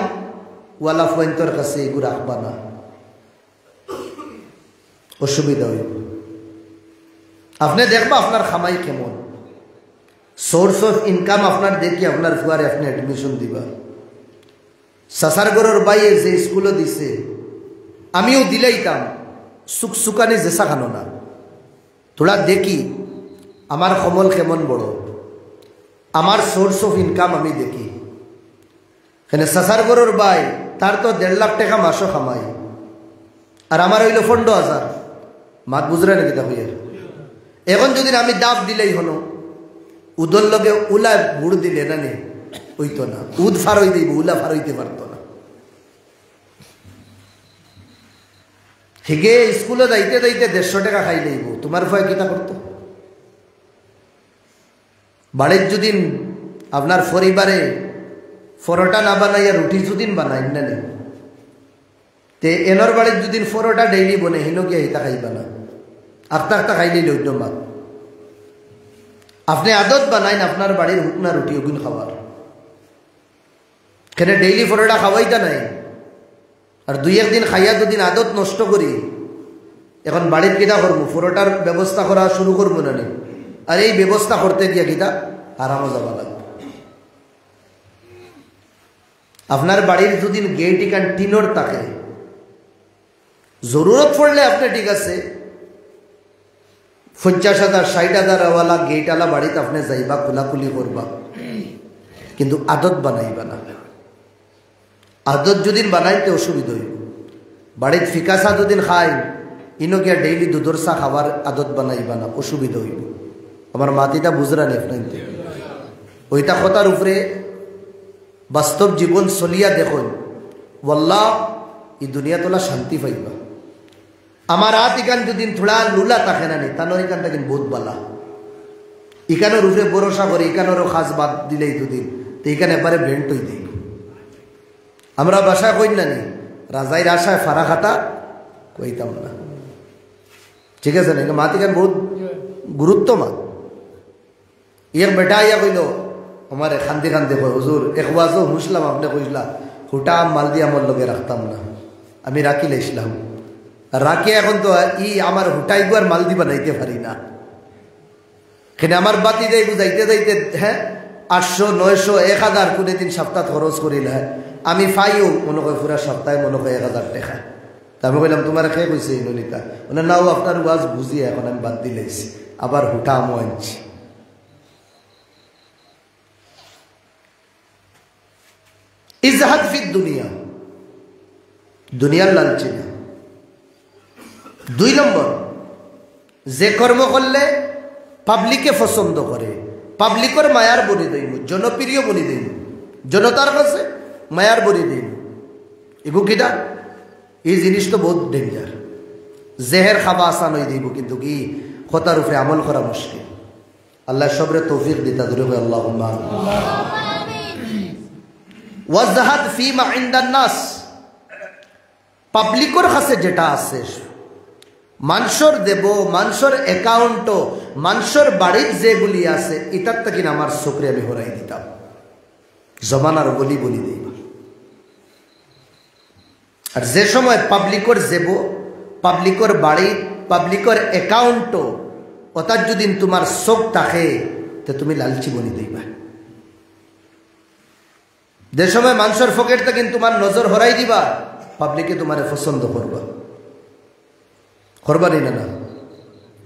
ওয়ালা ফুয়ান্তর কাছে এগুলো রাখবা না, অসুবিধা হইব। আপনি দেখবা আপনার খামাই কেমন, সোর্স অফ ইনকাম আপনার দেখি আপনার ফুয়ারে আপনি অ্যাডমিশন দিবা। সাসারগড়ের বাইয়ে যে স্কুলে দিছে আমিও দিলেইতাম, সুকসুকানি জেসা খানো না, তোরা দেখি আমার কমল কেমন বড়, আমার সোর্স অফ ইনকাম আমি দেখি। এখানে সাসারগড়ের বাই তার তো 1.5 লাখ টাকা মাসও খামাই, আর আমার হইল 15,000। মাত বুঝরে নাকি তা হইয়া? এখন যদি আমি দাব দিলেই হলো, উদর লগে উলা বুড় দিলে না নে হইতো না, উদ ফার হই দিব, উলা ফার হইতে পারতো না। হিগে স্কুলে যাইতে যাইতে 150 টাকা খাই লইব, তোমার ভয় কিতা করতো? বাড়ির যদি আপনার পরিবারে পরোটা না বানাইয়া রুটি যদি বানাই না নে, তে এনর বাড়ির যদি পরোটা ডেইলি বনে হিনো গিয়া হিতা খাইবা না, আখতা আখতা খাইলেই লইত মাত। আপনি আদত বানাইন আপনার বাড়ির হুকনা রুটি ওগুন খাওয়ার, কেন ডেইলি পরোটা খাওয়াইতা নাই। আর 2-1 দিন খাইয়া দুদিন আদত নষ্ট করি, এখন বাড়ির কিতা করবো, পরোটার ব্যবস্থা করা শুরু করবো না নি, আর এই ব্যবস্থা করতে গিয়া কিতা আরামও যাওয়া লাগবে। আপনার বাড়ির দুদিন গেট ইকান টিনর থাকে, জরুরত পড়লে আপনি ঠিক আছে 50,000 60,000 ওয়ালা গেট আলা বাড়িতে আপনি যাইবা, খোলাখুলি করবা, কিন্তু আদত বানাইবা না। আদত যদি বানাইতে অসুবিধা হইব। বাড়ির ফিকাসা দুদিন খাই, ইনো গিয়া ডেইলি দুধর চা খাবার আদত বানাইবা না, অসুবিধা হইব। আমার মাতিটা বুঝরানি আপনাইতে ওইটা কথার উপরে বাস্তব জীবন চলিয়া দেখুন, ওয়াল্লাহ এই দুনিয়া তোলা শান্তি পাইবা। আমার হাত ইকান যদি থোড়া লুলা থাকে না নি, তানোর ইকানটা কিন্তু বহুত বালা, ইকানোর উপরে ভরসা করে ইকানোরও খাস বাদ দিলেই দুদিন, তো ইকান এবারে ভেন্ট হই দিই। আমরা বাসায় কই না নি, রাজাইর আশায় ফারা খাতা কইতাম না, ঠিক আছে না? মাত ইকান বহুত গুরুত্ব মাত। ইয়ার বেটা ইয়া কইল আমার খান্দি খান্দি কয়, হুজুর এক ওয়াজও হুসলাম, আপনি কইসলা হুটা মাল দিয়ে আমার লগে রাখতাম না, আমি রাখি লাইছিলাম, রাখি এখন তো আমার হুটাই গুয়ার মাল দি বানাইতে পারি না। এখানে আমার বাতি দেয় যাইতে যাইতে, হ্যাঁ 800 900 1000 কোনে দিন সপ্তাহ খরচ করিল, হ্যাঁ আমি পাইও মনে হয় পুরা সপ্তাহে মনে হয় 1000 টাকা। তা আমি বললাম তোমার খেয়ে কইছে ননিতা, মানে নাও আপনার ওয়াজ বুঝিয়ে এখন আমি বাদ দিলেছি, আবার হুটা আমও আনছি। ইজহাদ ফি দুনিয়া, দুনিয়ার লালচি না। 2 নম্বর, যে কর্ম করলে পাবলিকে পছন্দ করে, পাবলিকের মায়ার বনি দেব, জনপ্রিয় বনি দেব, জনতার কাছে মায়ার বনি দেব, এগু কিটা এই জিনিস তো বহুত ডেঞ্জার। জেহের খাবা আসান হয়ে দিব, কিন্তু কি কথার উপরে আমল করা মুশকিল। আল্লাহ সবরে তৌফিক দিতা ধরে হয়, আল্লাহুম্মা ওয়াজহাদ ফিমা ইনদান নাস, পাবলিকের কাছে যেটা আছে মানুষের দেব, মানুষের অ্যাকাউন্টও, মানুষের বাড়ির যেগুলি আছে এটার থেকে আমার চোখরে আমি হরাই দিতাম, জমানার বলি বলি দিই। আর যে সময় পাবলিকের দেব, পাবলিকের বাড়ি, পাবলিকের অ্যাকাউন্টও, অর্থাৎ যদি তোমার চোখ থাকে তো তুমি লালচি বলি দিবা। যে সময় মানুষের পকেট থেকে তোমার নজর হরাই দিবা, পাবলিকে তোমার পছন্দ করবা, করবানি না?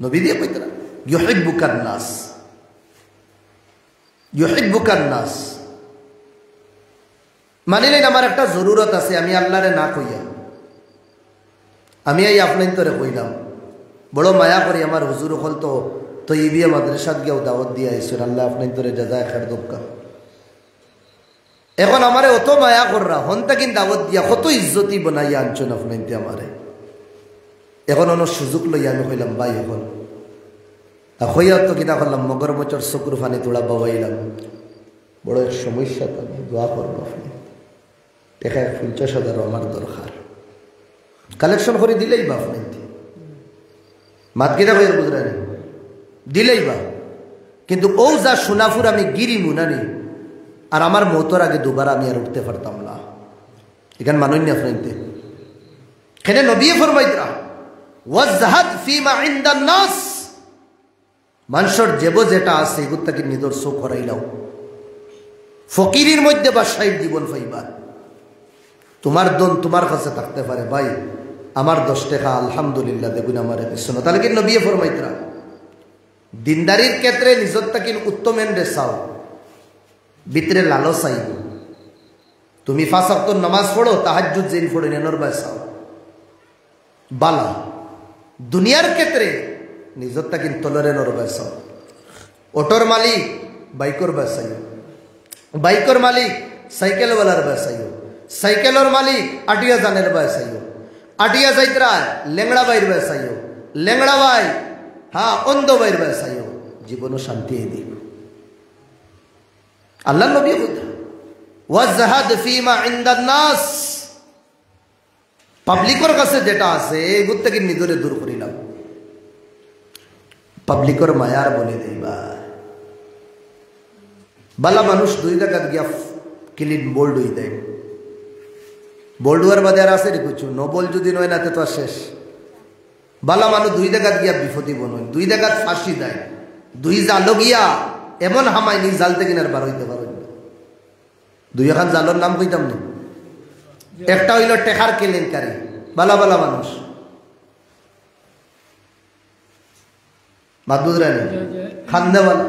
নবী দিয়ে কইতে না, ইউহিব্বুকান নাস, ইউহিব্বুকান নাস। মানিলেন আমার একটা জরুরত আছে, আমি আল্লাহরে না কইয়া আমি এই আপনার তোরে কইলাম, বড় মায়া করি আমার হুজুর হল তো ইবিয়া মাদ্রাসাত গিয়েও দাওয়াত দিয়ে আইসুন, আল্লাহ আপনার তোরে জাযায়ে খায়ের দোকা। এখন আমারে অত মায়া কররা হন্তা কিন্তু দাওয়াত দিয়া কত ইজ্জতি বানাইয়া আনছেন আপনার আমারে। এখন অন্য সুযোগ লইয়া আমি কইলাম ভাই, এখন হইয়া তো কিনা করলাম মগর বছর চকুর ফানি তোলা বাবাইলাম, বড় এক সমস্যা, তো দোয়া করবো আপনি, দেখা 50,000 আমার দরকার, কালেকশন করে দিলেই বা আপনি মাতকিটা কই বুঝরানি দিলেই বা কিন্তু ও যা সোনাফুর আমি গিরি মুনানি আর আমার মৌতর আগে দুবার আমি আর উঠতে পারতাম না এখানে মানন্য আপনাইতে কেন নবী ফরমাইতরা ওয়াজহাদ ফিমা ইনদান নাস মানুষের যেব যেটা আছে এগুলোকে নিদর চোখ করাইলাও ফকিরের মধ্যে বাসায় জীবন পাইবা তোমার দন তোমার কাছে থাকতে পারে ভাই আমার 10 টাকা আলহামদুলিল্লাহ দেখুন আমার শোনো তাহলে কি নবী ফরমাইতরা দিনদারির ক্ষেত্রে নিজের তাকে উত্তম এন্ডে চাও ভিতরে লালস আইব তুমি 5 ওয়াক্ত নামাজ পড়ো তাহাজ্জুদ যেন পড়ো নেনর বাই চাও বালা দুনিয়ার ক্ষেত্রে নিজের তাকে তলরে নর বাই চাও অটোর মালিক বাইকর বাসাইও বাইকর মালিক সাইকেলওয়ালার বাসাইও সাইকেলের মালিক আটিয়া জানের বাসাইও আটিয়া যাইতরা লেংড়া বাইর বাসাইও লেংড়া ভাই হ্যাঁ অন্ধ বাইর বাসাইও জীবনও শান্তি দিন আল্লাহ নবী বলতেন ওয়াজহাদ ফিমা ইনদান নাস পাবলিকের কাছে যেটা আছে এগুলো থেকে নিজরে দূর করিলাম পাবলিকের মায়ার বলে দেইবা বালা মানুষ 2 জায়গা গিয়া ক্লিন বোল্ড হয়ে দেয় বোল্ড হওয়ার বাদে আর আছে রে কিছু নবল যদি নয় না তো শেষ বালা মানুষ 2 জায়গা গিয়া বিপদী বনয় 2 জায়গা ফাঁসি দেয় 2 জাল গিয়া এমন হামাই নি জাল থেকে আর বার হইতে পারো 2 এখন জালর নাম কইতাম না একটা হইল টেকার কেলেঙ্কারি বালা বালা মানুষ মাদুদরানি খান্দেওয়ালা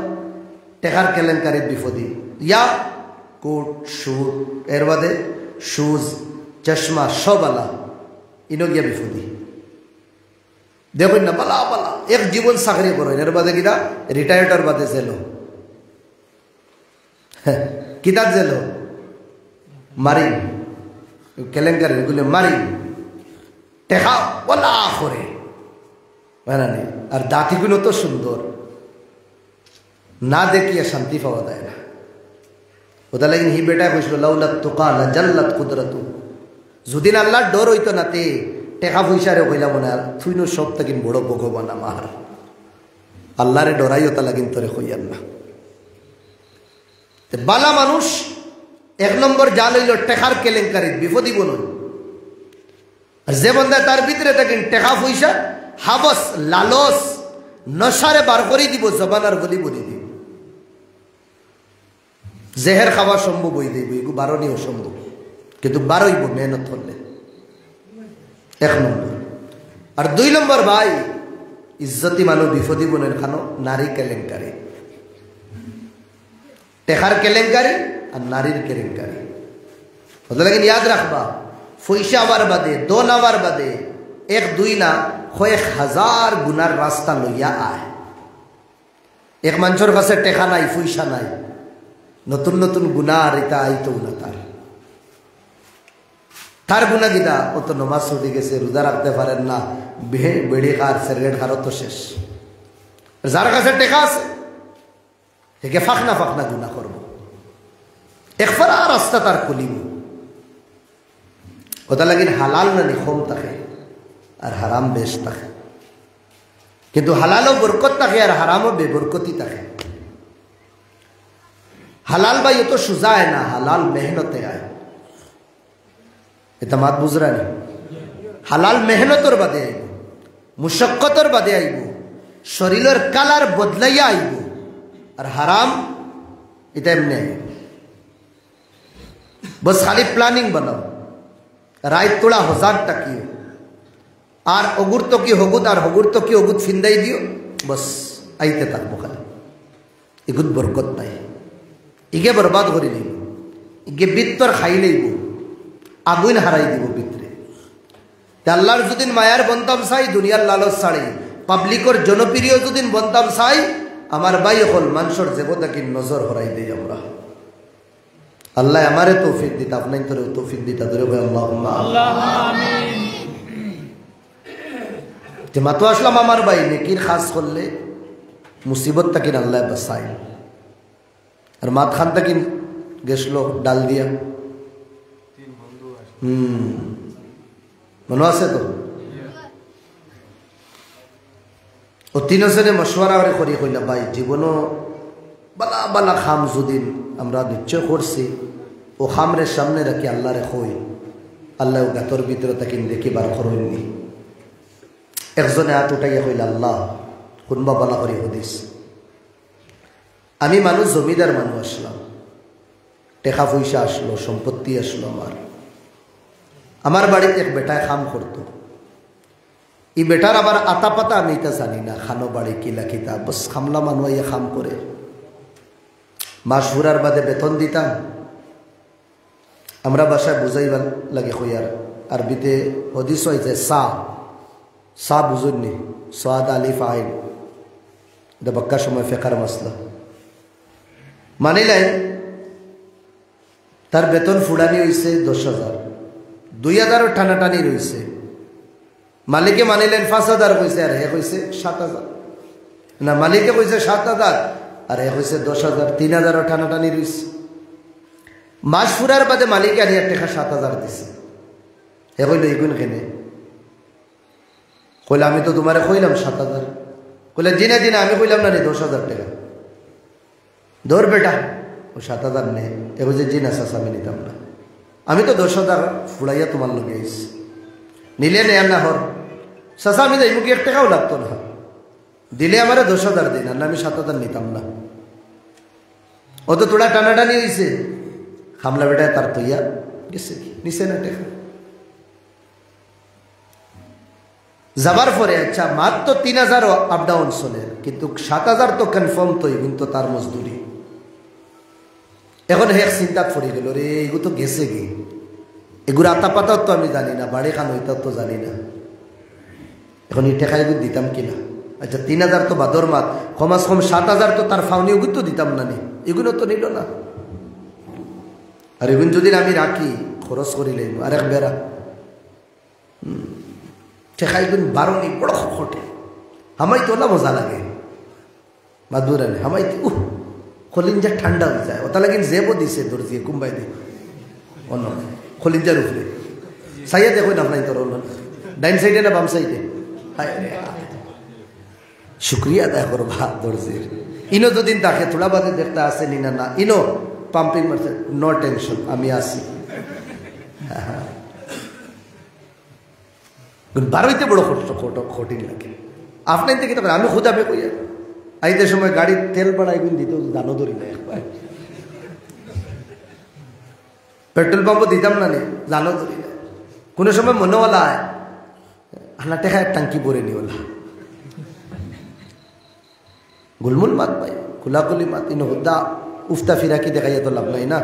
টেকার কেলেঙ্কারির বিপদী ইয়া কোট শুট এর বাদে শুজ চশমা সবালা ইনো গিয়া বিপদী দেখুন না বালা বালা এক জীবন চাকরি করেন এর বাদে কিনা রিটায়ার্ডের বাদে জেলো কিতাব জেলো মারি কেলেঙ্কারি এগুলো মারি টেকা বলা করে আর দাঁতিগুলো তো সুন্দর না দেখিয়ে শান্তি পাওয়া যায় না ওটা লাগিন হি বেটা কইছিল লাউলাত তুকা লা জাল্লাত কুদরাতু যদি না আল্লাহর ডর হইতো না তে টাকা পয়সারে কইলা মনে আর তুইনো সব তাকিন বড় ভগবান আমার আল্লাহরে ডরাইও তা লাগিন তোরে কইয়ান না বালা মানুষ 1 নম্বর জাল হইল টেকার কেলেঙ্কারি বিপদী বনন আর যে বন্ধা তার ভিতরে থাকেন টাকা পয়সা হাবস লালস নশারে বার করে দিব জবানার বলি বলি দিব জেহের খাওয়া সম্ভব হয়ে দেব এগুলো বারণই অসম্ভব কিন্তু বারইব মেহনত করলে 1 নম্বর আর 2 নম্বর ভাই ইজ্জতি মানুষ বিপদী বনের খানো নারী কেলেঙ্কারি টেকার কেলেঙ্কারি আর নারীর কেলেঙ্কারি ওটা লাগে ইয়াদ রাখবা পয়সা আবার বাদে দোন আবার বাদে 1-2 না 1000 গুনার রাস্তা লইয়া আয় এক মানুষের কাছে টেকা নাই পয়সা নাই নতুন নতুন গুণা আর এটা আইতো না তার গুণা গিদা ও তো নমাজ ছুটি গেছে রোজা রাখতে পারেন না বেড়ি খার সিগারেট খারও তো শেষ যার কাছে টেকা আছে একে ফাঁকনা ফাঁকনা গুণা করবো একফারা রাস্তা তার খুলিব ওটা লাগিন হালাল না নিখম থাকে আর হারাম বেশ থাকে কিন্তু হালালও বরকত থাকে আর হারামও বেবরকতি থাকে হালাল ভাই তো সোজা আয় না হালাল মেহনতে আয় এটা মাত বুঝরা নেই হালাল মেহনতর বাদে আইব মুশক্কতর বাদে আইব শরীরের কালার বদলাইয়া আইব আর হারাম এটা এমনি আইব বস খালি প্ল্যানিং বানাও রায় তোলা 1000 টাকিও আর অগুর তো কি হগুত আর হগুর তো কি অগুত ফিন্দাই দিও বস আইতে থাকবো খালি এগুত বরকত নাই ইগে বরবাদ করে দিব ইগে বিত্তর খাই লইব আগুন হারাই দিব ভিতরে আল্লাহর যদিন মায়ার বন্তাম চাই দুনিয়ার লালচ ছাড়ি পাবলিকর জনপ্রিয় যদিন বন্তাম চাই আমার ভাই হল মানুষের দেবতাকে নজর হরাই দেই আমরা আল্লাহ আমারে তৌফিক দিত আপনাই তোরে তৌফিক দিতা ধরে ভাই আল্লাহুম্মা আমিন যে মাতো আসলাম আমার ভাই নেকির খাস করলে মুসিবত তাকে আল্লাহ বাঁচায় আর মাত খান তাকে গেছিল ডাল দিয়া মনে আছে তো ও তিনজনে মশওয়ারা করে করি কইলা ভাই জীবনও বালা বালা খাম যদিন আমরা নিশ্চয় করছি ও খামরের সামনে রাখি আল্লাহরে কই আল্লাহ গাতর ভিতরে তাকে দেখি বার করেননি। একজনে হাত উঠাইয়া কইল আল্লাহ শুনবা বালা করি হদিস আমি মানুষ জমিদার মানুষ আসলাম, টেকা পয়সা আসলো, সম্পত্তি আসলো, আমার বাড়িতে এক বেটায় খাম করতো। এই বেটার আবার আতা পাতা আমি এটা জানি না, খানো বাড়ি কিলা কিতা, বস খামলা মানুষ ইয়ে খাম করে মাস ঘুরার বাদে বেতন দিতাম। আমরা বাসায় বুঝাইবার লাগে হইয়ার আরবিতে হদিস হয়েছে সা বুঝুননি, সাদ আলিফ আইন, এটা বাক্কার সময় ফেকার মাসলা মানিলেন। তার বেতন ফুড়ানি হয়েছে 10,000, 2,000 টানাটানি রয়েছে। মালিকে মানিলেন 5,000 কইছে, আর হে কইছে 7,000 না, মালিকে কইছে 7,000 আর হে কইছে 10,000, 3,000 টানাটানি রয়েছে। মাস ফুরার বাদে মালিকে আনিয়া টাকা 7,000 দিছে। হে কইল এগুন কেনে? কইলে আমি তো তোমারে কইলাম 7,000। কইলে জিনে দিনে আমি কইলাম না 10,000 টাকা ধর বেটা, ও 7,000 নেই। এ কইছে জি না চাচা আমি নিতাম না, আমি তো 10,000 ফুড়াইয়া তোমার লগে আইছি, নিলে নেয়ার না হর চাচা আমি যাই মুখে 1 টাকাও লাগতো না, দিলে আমার 10,000 দিন, আর আমি 7,000 নিতাম না। ও তো তোরা টানাটানি হয়েছে, খামলা বেটায় তার তৈয়া গেছে নিচে না টেকা যাবার পরে। আচ্ছা মাত্র 3,000 আপ ডাউন চলের, কিন্তু 7,000 তো কনফার্ম তৈ, কিন্তু তার মজদুরি। এখন হেক চিন্তা পড়ে গেল, রে এগুলো তো গেছে কি, এগুলো আতা পাতাও তো আমি জানি না, বাড়ি খান হইতাও তো জানি না, এখন এই টেকা এগুলো দিতাম কিনা। আচ্ছা 3,000 তো বাদর মাত, কমাস কম 7,000 তো তার ফাউনি, ওগুলো তো দিতাম না, নি এগুলো তো নিল না। আর এগুলো যদি আমি রাখি খরচ করিলে আরেক বেড়া টেকা এগুলো বারোনি বড় খটে, হামাই তো না মজা লাগে মাদুরানে, হামাই খলিঞ্জা ঠান্ডা হয়ে যায়। ওটা লাগিন জেবও দিছে দর্জিয়ে কুম্বাই দিয়ে অন্য খলিঞ্জার উপরে সাইয়া দেখো না আপনার তোর ডাইন সাইডে না বাম সাইডে। শুক্রিয়া আদায় করো ভাত দর্জির, ইনো দুদিন তাকে থোড়া বাদে দেখতে আসেনি না, না ইনো পাম্পিং মারছে, নো টেনশন আমি আসি। বারোইতে বড় কঠিন লাগে আপনার থেকে, তখন আমি খুদাবে কইয়া আইতে সময় গাড়ির তেল বাড়াই গুণ দিত দানো ধরি না, একবার পেট্রোল পাম্পও দিতাম না, জানো ধরি না। কোনো সময় মনেওয়ালা আনা টেকা টাঙ্কি ভরে নিওলা গুলমুল মাত পাই, খুলাকুলি মাত, ইনো হুদ্দা উফতা ফিরাকি দেখাইয়া তো লাভ নাই না।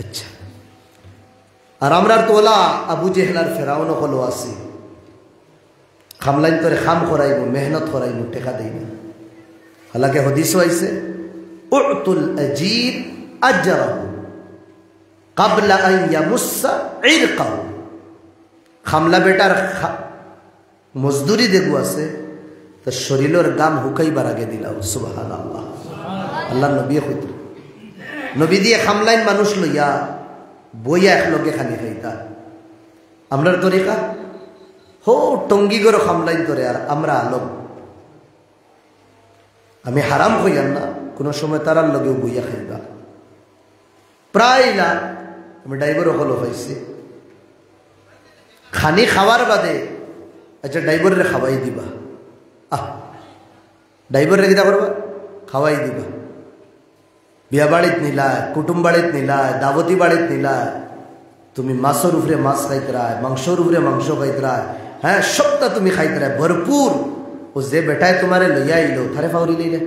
আচ্ছা আর আমরার তোলা আবু জেহলার ফেরাউন হলো আসি, খামলাইন তোরে খাম করাইব, মেহনত করাইব, টেকা দেই না। হালাকে হদিস হইছে উতুল আজীর আজরাহু ক্বাবলা আন ইয়ামুসসা ইরকাহু, খামলা বেটার মজদুরি দেবু আছে তার শরীরের গাম হুকাইবার আগে দিলাম। সুবহানাল্লাহ, আল্লাহ নবী হইত নবী দিয়ে খামলাইন মানুষ লইয়া বইয়া একলগে খানি খাইতা। আমরার তরিকা হো টঙ্গি গরো খামলাইন করে, আর আমরা আলম। আমি হারাম হইয়ান না, কোনো সময় তারার লগেও বইয়া খাইবা প্রায় না। আমি ড্রাইভারও হলো হয়েছে খানি খাওয়ার বাদে, আচ্ছা ড্রাইভারের খাওয়াই দিবা, ড্রাইভারের কিতা করবা খাওয়াই দিবা। বিয়া বাড়িত নিলায়, কুটুম বাড়িত নিলায়, দাবতি বাড়িত নিলায়, তুমি মাছের উপরে মাছ খাইতে রায়, মাংসর উপরে মাংস খাইতে রায়, হ্যাঁ সবটা তুমি খাইতে রায় ভরপুর। ও যে বেটায় তোমারে লইয়া আইলো থারে ফাউরি লইলে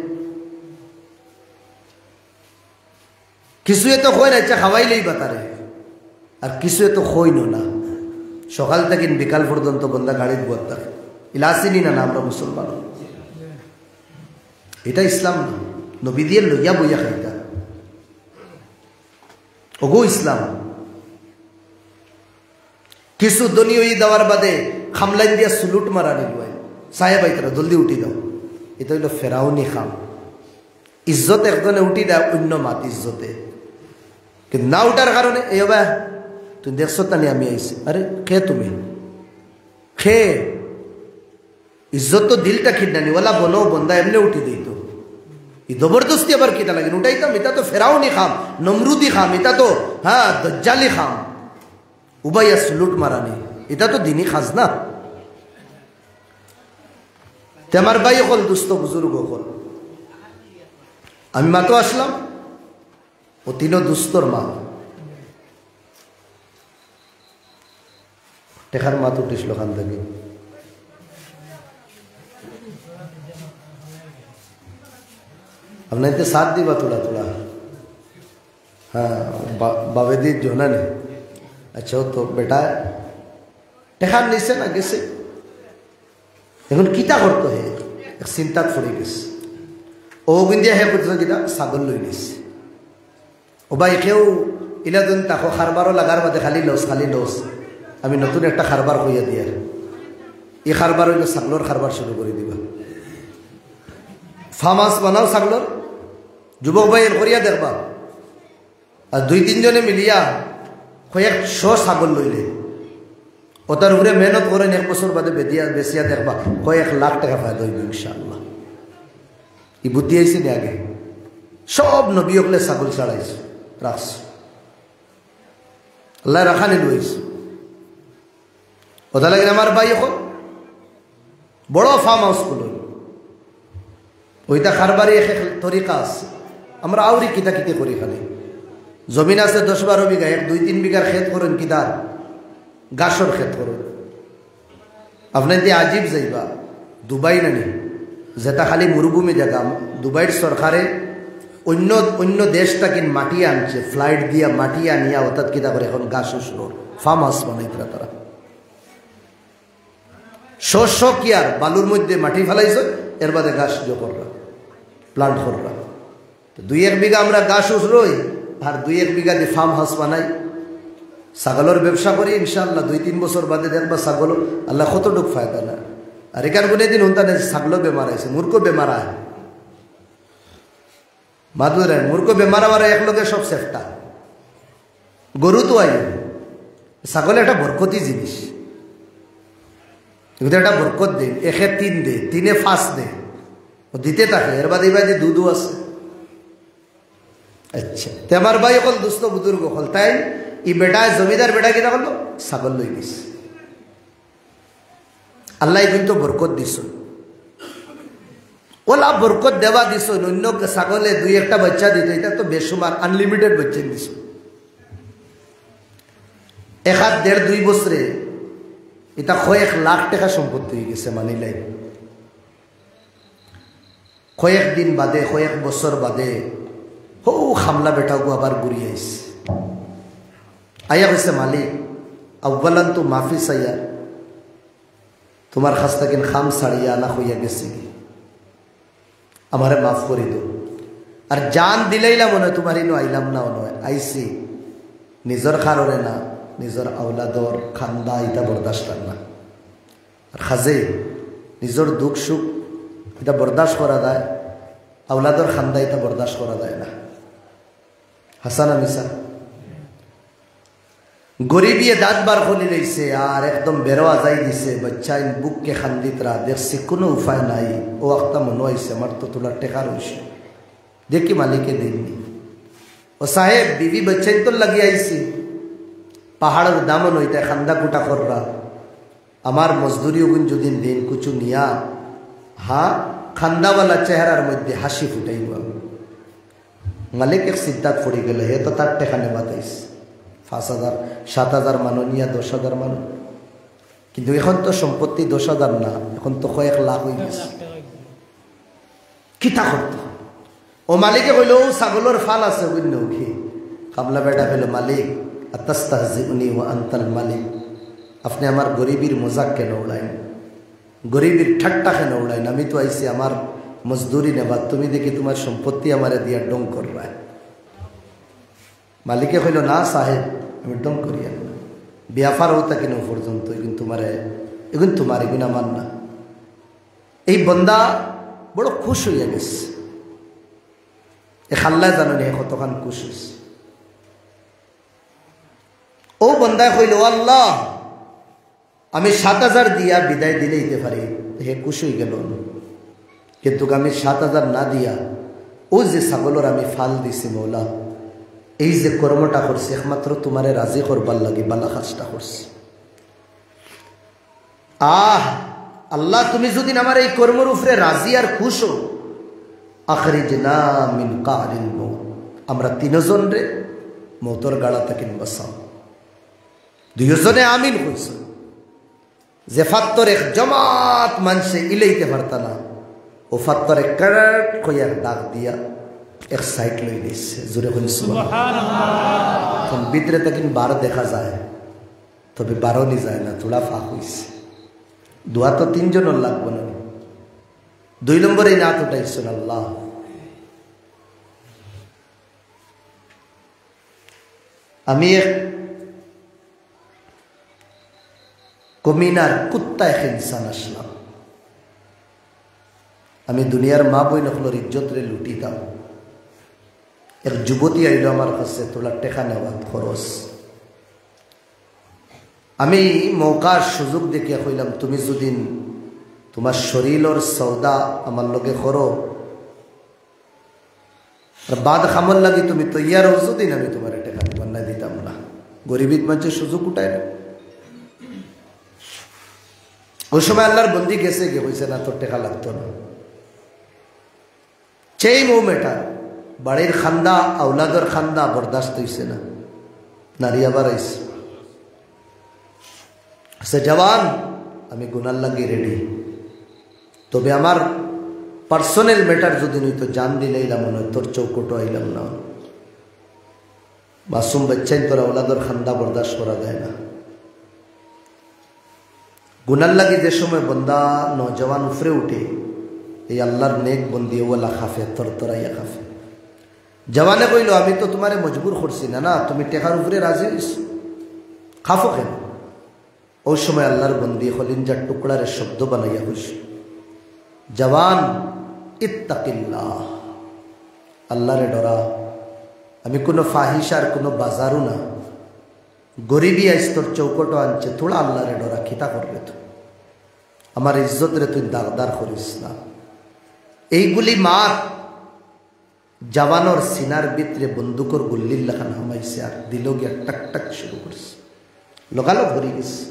কিছু তো খই না, খাওয়াই লইবা তারে, আর কিছু তো খইনো না। সকাল থেকে বিকাল পর্যন্ত বন্ধা গাড়ির বদ থাকে, ইলাসিনি না আমরা মুসলমান, এটা ইসলাম না। নবী দিয়ে লইয়া বইয়া খাইতা ওগো ইসলাম। কিছু দনীয় দেওয়ার বাদে খামলাইন দিয়া সুলুট মারা নিল, সাহেব আইতারা জলদি উঠি দাও, এটা হইল ফেরাউনি খাম। ইজ্জত একজনে উঠি দেয়, অন্য মাত ইজ্জতে, কিন্তু না উঠার কারণে এই বা তুই দেখছো তানি আমি আইসি, আরে খে তুমি খে ইজ্জত তো দিলটা খিডনানিওয়ালা বলো বন্দা এমনি উঠি দিত ই জবরদস্তি আবার কিতা লাগে উঠাইতাম এটা তো ফেরাউনি খাম নমরুদি খাম এটা তো হ্যাঁ দজ্জালি খাম উবাইয়া লুট মারানি এটা তো দিনই খাজ না আমার ভাই হল দুস্থ বুজুর্গ হল আমি মাতো আসলাম ও তিনও দুস্তর মা টেকার মাত উঠিসল খান থেকে আপনার সাথ দিবা তোলা তোলা হ্যাঁ বাবেদি জোনা নেই আচ্ছা তো বেটা টেকার নিছে না গেছে এখন কিতা করতে হে চিন্তাত পড়ে গেছে ও বিন্দিয়া হে করতে কিনা ছাগল লই নিছে ও ভাই কেউ ইলা দিন তাকো খারবারও লাগার বাদে খালি লস আমি নতুন একটা খারবার হইয়া দিয়ার এই খারবার হইলে ছাগলর খারবার শুরু করে দিবা ফার্ম হাউস বানাও ছাগলর যুবক ভাই এর করিয়া দেখবা আর 2-3 জনে মিলিয়া কয়েক শো ছাগল লইলে ওটার উপরে মেহনত করেন 1 বছর বাদে বেসিয়া দেখবা কয়েক লাখ টাকা ফায়দা হইব ইনশাআল্লাহ এই বুদ্ধি আইসি নি আগে সব নবী হলে ছাগল ছাড়াইছে রাখছ আল্লাহ রাখানি লইছে ওটা লাগে আমার ভাই এখন বড় ফার্ম হাউস খুলল ওইটা খারবারি এক তরিকা আছে আমরা আউরি কিতা কিতে করি খালি জমিন আছে 10-12 বিঘা 1-2-3 বিঘার ক্ষেত করেন কিদার গাছর ক্ষেত করুন আপনার দিয়ে আজিব যাইবা দুবাই নানি যেটা খালি মরুভূমি জায়গা দুবাইয়ের সরকারে অন্য দেশটা কিন মাটি আনছে ফ্লাইট দিয়া মাটি আনিয়া অর্থাৎ কিতা করে এখন গাছ শুরুর ফার্ম হাউস বানাইতরা তারা শস্য কি আর বালুর মধ্যে মাটি ফেলাইছে এর বাদে গাছ কররা প্লান্ট কররা 2-1 বিঘা আমরা গাছ উঠরই আর 2-1 বিঘা দিয়ে ফার্ম হাউস বানাই ছাগলের ব্যবসা করি ইনশাআল্লাহ 2-3 বছর বাদে দেখবা ছাগল আল্লাহ কতটুক ফায়দা না আর এখান কোনে দিন হুন্তানে ছাগলও বেমার আছে মূর্খ বেমার আয় মাদুর মূর্খ বেমার আবার এক লোকে সব সেফটা গরু তো আই ছাগল একটা বরকতি জিনিস কিন্তু একটা বরকত দে 1-3 দে 3-5 দে ও দিতে থাকে এর বাদে বাদে দুধও আছে আচ্ছা তে আমার ভাই হল দুস্থ বুজুর্গ হল তাই ই বেটা জমিদার বেটা কিনা করলো ছাগল লই দিস আল্লাহ কিন্তু বরকত দিস ওলা বরকত দেওয়া দিস অন্য ছাগলে 2-1টা বাচ্চা দিত এটা তো বেসুমার আনলিমিটেড বাচ্চা দিস 1-1.5-2 বছরে এটা কয়েক লাখ টাকা সম্পত্তি হয়ে গেছে মানিলাই কয়েক দিন বাদে কয়েক বছর বাদে হো খামলা বেটাগু আবার ঘুরি আইস আয়া হয়েছে মালিক আব্বালান তো মাফি চাইয়া তোমার কাছ থেকে খাম ছাড়িয়া আনা হইয়া গেছে কি আমারে মাফ করে দো আর জান দিলাইলাম মনে তোমার ইনো আইলাম না নয় আইসি নিজের কারণে না নিজের আওলাদর খান্দা এটা বরদাস্ত না আর খাজে নিজের দুঃখ সুখ এটা বরদাস্ত করা যায় আওলাদর খান্দা এটা বরদাস্ত করা যায় না হাসানা মিসা গরিবিয়ে দাঁত বার খুলি রয়েছে আর একদম বেরোয়া যাই দিছে বাচ্চা বুককে খান্দিতরা দেখছি কোনো উপায় নাই ও একটা মনে হয়েছে আমার তো তোলার টেকা রয়েছে দেখি মালিকে দিননি ও সাহেব বিবি বাচ্চাই তো লাগিয়ে আইসি পাহাড়ের দামন হইতে খান্দা কুটা কররা আমার মজদুরি ওগুন যদি দিন কুচু নিয়া হ্যাঁ খান্দাওয়ালা চেহারার মধ্যে হাসি ফুটাইব মালিক এক সিদ্ধাত পড়ে গেল হে তো তার টেকা নেবা তাইস 5,000-7,000 মানো নিয়া 10,000 মানো কিন্তু এখন তো সম্পত্তি 10,000 না এখন তো কয়েক লাখ হয়ে গেছে কিতা করত ও মালিকে কইল ছাগলের ফাল আছে বুঝল কি কামলা বেটা কইল মালিক আতাস্তাহজিউনি ওয়া আনতাল মালিক আপনি আমার গরিবীর মজাক কেন উড়াইন গরিবীর ঠাট্টা কেন উড়াইন আমি তো আইছি আমার মজদুরি নেবা তুমি দেখি তোমার সম্পত্তি আমারে দিয়া ডং করবা মালিকে কইল না সাহেব আমি ডং করিয়া বিয়াফার হতা কেন পর্যন্ত এগুন তোমার এগুন আমার না এই বন্দা বড় খুশ হইয়া গেছে এ খাল্লা জানো নি কতখান খুশ হয়েছে ও বন্দায় কইল আল্লাহ আমি 7,000 দিয়া বিদায় দিলে দিতে পারি হে খুশ হয়ে গেল, কিন্তু আমি 7,000 না দিয়া ও যে ছাগলের আমি ফাল দিছি মৌলা, এই যে কর্মটা করছি একমাত্র তোমারে রাজি করবার লাগি বালা কাজটা করছি। আল্লাহ তুমি যদি আমার এই কর্মের উপরে রাজি আর খুশ হো, আখরিজনা মিন কারিল মউত, আমরা 3 জন রে মৌতর গাড়া থেকে বাঁচাও। 2 জনে আমিন হইছে, যে ফাত্তর এক জমাত মানুষে ইলাইতে পারতা না, ও ফাত্তর এক কাট কইয়ার ডাক দিয়া এক সাইড লই দিচ্ছে। জোরে হইল সুবহানাল্লাহ। ভিতরে তখন 12 দেখা যায়, তবে 12 নি যায় না, থোড়া ফাঁক হইছে। দোয়া তো 3 জনের লাগবে না। 2 নম্বরে না উঠাইছেন আল্লাহ, আমি এক কমিনার কুত্তা এক ইনসান আসলাম, আমি দুনিয়ার মা বই নকলোর ইজ্জত রে লুটিতাম। এক যুবতী আইল আমার কাছে, তোলা টেকা নেওয়া খরচ। আমি মৌকার সুযোগ দেখিয়া কইলাম, তুমি যদি তোমার শরীরের সৌদা আমার লগে করো, বাদ খামর লাগি তুমি তৈয়ার হচ্ছ, দিন আমি তোমার টেকা দিবার না দিতাম না। গরিবিত মানুষের সুযোগ উঠায় না। ওই সময় আল্লাহর বন্দি গেছে, গিয়ে বলছে না তোর টেকা লাগতো না। সেই মৌমেটা বাড়ির খান্দা আউলাদর খান্দা বরদাস্ত হইছে না, নারী আবার আইছে, সে জওয়ান আমি গুনার লাগি রেডি, তবে আমার পার্সোনাল ম্যাটার যদি নইতো জান দিলে এলাম মনে হয়, তোর চৌকটো আইলাম না। মাসুম বাচ্চাই তোর আউলাদর খান্দা বরদাস্ত করা যায় না। গুনার লাগি যে সময় বন্দা নজওয়ান উফরে উঠে, এই আল্লাহর নেক বন্দি ওলা খাফে তরতরাইয়া খাফে। জওয়ানে কইল, আমি তো তোমারে মজবুর করছি না, না তুমি টেকার উপরে রাজি হইছ, খাফো কেন? ওই সময় আল্লাহর বন্দি খলিঞ্জার টুকরার শব্দ বানাইয়া হইস, জওয়ান ইত্তাকিল্লাহ, আল্লাহরে ডরা। আমি কোনো ফাহিসার কোনো বাজারও না, গরিবী আইস তোর চৌকটো আনছে, থোড়া আল্লাহরে ডরা, খিতা করবে তো আমার ইজ্জত রে তুই দাগদার করিস না। এইগুলি মার জওয়ানোর সিনার ভিতরে বন্দুকর গুল্লির লেখান হামাইছে, আর দিল গিয়া টাক টাক শুরু করছে, লগালো ভরি গেছে।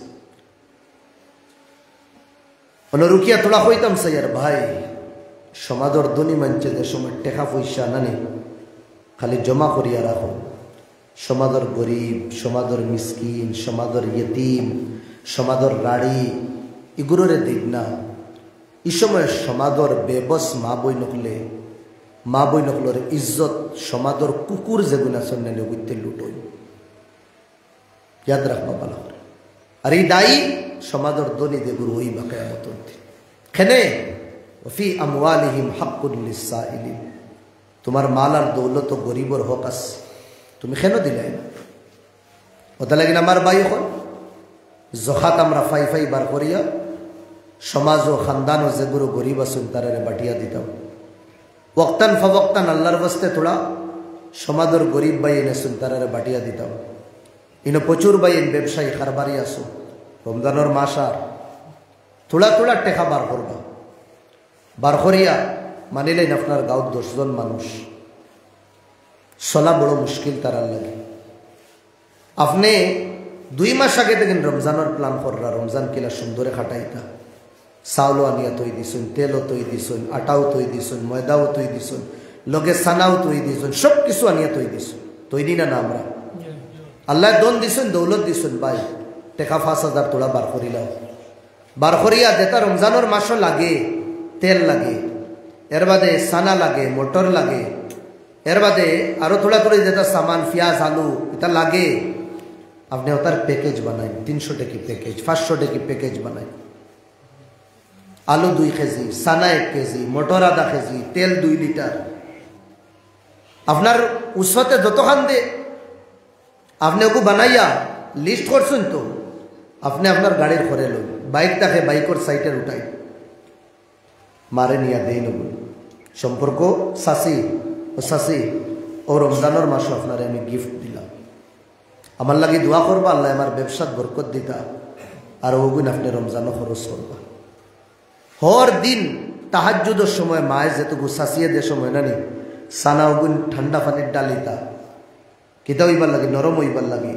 রুকিয়া তোলা কইতাম সাইয়ার ভাই, সমাজর ধনী মানছে যে সময় টেকা পয়সা নানি খালি জমা করিয়া রাখো, সমাজর গরিব, সমাজর মিসকিন, সমাজর ইয়েতিম, সমাজর গাড়ি এগুলোরে দিক না। এই সময় সমাজর বেবস মা বই নকলের ইজ্জত সমাজর কুকুর যেগুলো সন্ন্যাল বুঝতে লুটোই, ইয়াদ রাখবা ভালো করে। আর এই দায়ী সমাজর দনি দেগুর ওই বাকায় মতন খেনে ফি আমওয়ালিহিম হাক্কুন লিসাইলিন, তোমার মাল আর দৌলত গরিবর হক আছে, তুমি কেন দিলাই না? ওটা লাগিন আমার ভাই এখন জখাত আমরা ফাই ফাই বার করিয়া সমাজ ও খানদান ও যেগুলো গরিব আসুন তারা বাটিয়া দিতাম। ওক্তান ফবক্তান আল্লাহর বস্তে তোলা সমাজের গরিব ভাই এনেছুন তারা বাটিয়া দিতাম। ইনো প্রচুর বাইন ব্যবসায়ী কারবারি আসো, রমজানের মাস আর থোড়া থোড়া টেকা বার করবা, বার করিয়া মানিলেন আপনার গাঁৱত 10 জন মানুষ, চলা বড় মুশকিল তারার লাগে। আপনি 2 মাস আগে দেখেন রমজানের প্ল্যান কররা, রমজান কিলা সুন্দরে খাটাইতা, চাউলও আনিয়া তৈ দিছুন, তেলও তৈ দিছুন, আটাও তৈ দিছুন, ময়দাও তৈ দিছুন, লগে সানাও তৈ দিছুন, সব কিছু আনিয়া তৈ দিছুন, তৈ দি না আমরা আল্লাহ দন দিছুন, দৌলত দিছুন, ভাই টেকা 5,000 তোলা বার করিলাম, বার করিয়া যেটা রমজানের মাসও লাগে, তেল লাগে, এর বাদে সানা লাগে, মোটর লাগে, এর বাদে আরো থোড়া থোড়ি যেটা সামান পেঁয়াজ আলু এটা লাগে, আপনি ওটার প্যাকেজ বানাই, 300 টাকি প্যাকেজ, 500 টাকি প্যাকেজ বানাই, আলু 2 কেজি, সানা 1 কেজি, মোটর আধা কেজি, তেল 2 লিটার, আপনার উৎসতে যতখান দে আপনি ওকে বানাইয়া লিস্ট করছেন তো, আপনি আপনার গাড়ির ঘরে লোক বাইক থাকে, বাইকের সাইটের উঠাই মারে নিয়া দেই নেব সম্পর্ক শাসি ও শাসি ও রমজানের মাসে আপনারে আমি গিফট দিলাম, আমার লাগে দোয়া করবা, আল্লাহ আমার ব্যবসাত বরকত দিতা, আর ওগুন আপনি রমজানও খরচ করবা। হর দিন তাহাজ্জুদের সময় মায়ে যেটুকু সাসিয়ে দে সময় নানি সানা ওগুন ঠান্ডা পানির ডালিতা কিতা হইবার লাগে নরম হইবার লাগে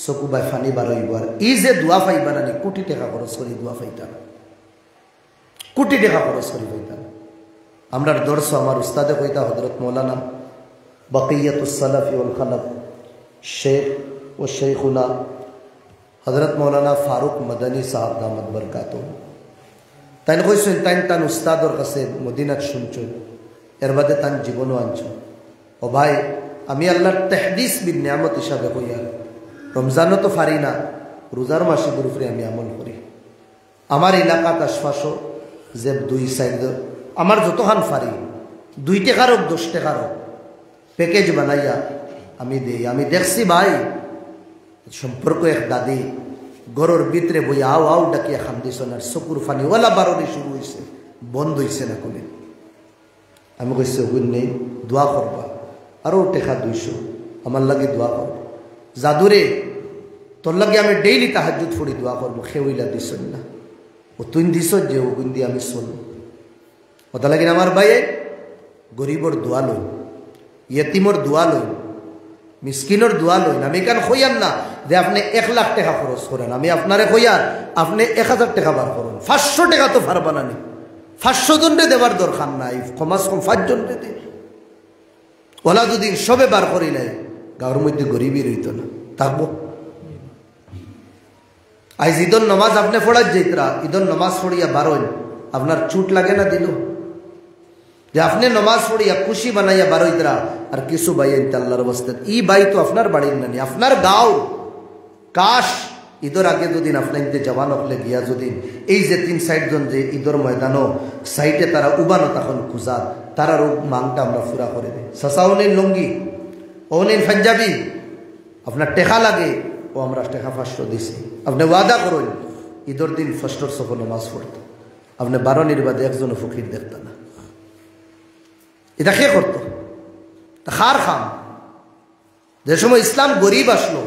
চকু বাই ফানি বার হইব আর ই যে দোয়া পাইবা নানি কোটি টাকা খরচ করি দোয়া পাইতা কোটি টাকা খরচ করি পাইতা আমরার দর্শ আমার উস্তাদে কইতা হযরত মৌলানা বাকিয়াতুস সালাফি ওয়াল খালাফ শেখ ও শেখুনা হযরত মৌলানা ফারুক মদনী সাহেব দামত বরকাতুহু তাই কইছেন তান উস্তাদর কাছে মদিনাত শুনছো এর বাদে তান জীবনও আনছো ও ভাই আমি আল্লাহর তাহদিস বিন নিয়ামত হিসাবে কইয়া রমজানও তো পারি না রোজার মাসের উপরে আমি আমল করি আমার এলাকাত আশপাশও যে 2 সাইড আমার যতখান পারি 2 টাকার হোক 10 টাকার হোক প্যাকেজ বানাইয়া আমি দেই আমি দেখছি ভাই সম্পর্ক এক দাদি গরুর ভিতরে বই আও আও ডাকিয়া খান্দিছেন আর চকুর ফানি ওলা বারণি শুরু হয়েছে বন্ধ হয়েছে না কোনে আমি কইছি ওগুন নেই দোয়া করবা আরও টেকা 200 আমার লাগে দোয়া করবো জাদুরে তোর লাগে আমি ডেইলি তাহাজ্জুদ পড়ি দোয়া করবো খেউইলা দিছেন না ও তুই দিছ যে ওগুন দিয়ে আমি চলব ওটা লাগে আমার ভাইয়ে গরিবর দোয়া লই ইয়তিমর দোয়া লই মিসকিনের দোয়া লই আমি কেন কইয়াম না যে আপনি 1 লাখ টাকা খরচ করেন আমি আপনারে কইয়ার আপনি 1000 টাকা বার করুন 500 টাকা তো পারবা না 500 জনরে দেবার দরকার নাই কমাস কম 5 জনরে দে ওলা যদি সবে বার করিলে গাঁর মধ্যে গরিবই রইত না থাকবো আজ ঈদর নমাজ আপনি পড়ার যেতরা ঈদর নমাজ পড়িয়া বারোন আপনার চুট লাগে না দিল যে আপনি নমাজ পড়িয়া খুশি বানাইয়া বারোইতরা আর কিছু বাইন আল্লাহর অবস্থা ই বাই তো আপনার বাড়ির নানি আপনার গাঁও কাশ ঈদর আগে দুদিন আপনার জওয়ান হলে গিয়া যদি এই যে 3 সাইড জন যে ঈদর ময়দানও সাইডে তারা উবানো তখন খুঁজা তারার মাংটা আমরা পুরা করে দিই সাসাউনের লুঙ্গি ওনের পাঞ্জাবি আপনার টেকা লাগে ও আমরা টেকা 500 দিছি আপনি ওয়াদা করুন ঈদর দিন ফার্স্টর সফল নামাজ পড়তো আপনি 12 নির্বাদে একজনও ফকির দেখত না এটা কে করতো খার খাম যে সময় ইসলাম গরিব আসলো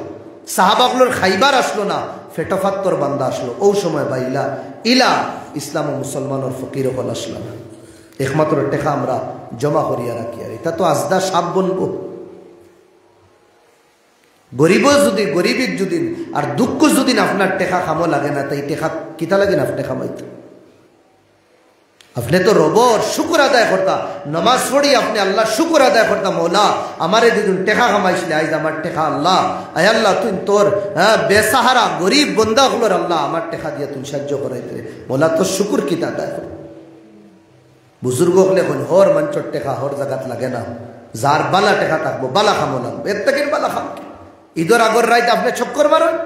সাহাবাগুলোর খাইবার আসলো না ফেটফাত্তর বান্দা আসলো ও সময় বাইলা ইলা ইসলাম ও মুসলমানের ফকির হল আসলো না একমাত্র টেকা আমরা জমা করিয়া রাখি আর এটা তো আজদা সাপ বনবো গরিব যদি গরিবের যদি আর দুঃখ যদি আপনার টেকা খামো লাগে না তাই টেকা কিতা লাগে না আপনি খামাইতে আপনি তো রবর শুকুর আদায় করতা নমাজ পড়ি আপনি আল্লাহ শুকুর আদায় করতা মৌলা আমারে দুদিন টেকা কামাইছিলে আজ আমার টেকা আল্লাহ আয় আল্লাহ তুই তোর বেসাহারা গরিব বন্দা হলোর আল্লাহ আমার টেকা দিয়ে তুই সাহায্য করাইতে মৌলা তোর শুকুর কিতা আদায় কর বুজুর্গ হলে এখন হর মঞ্চর টেকা হর জায়গাত লাগে না যার বালা টেকা থাকবো বালা খামো লাগবো এর থেকে বালা খাম ঈদর আগর রাইতে আপনি চক্কর মারেন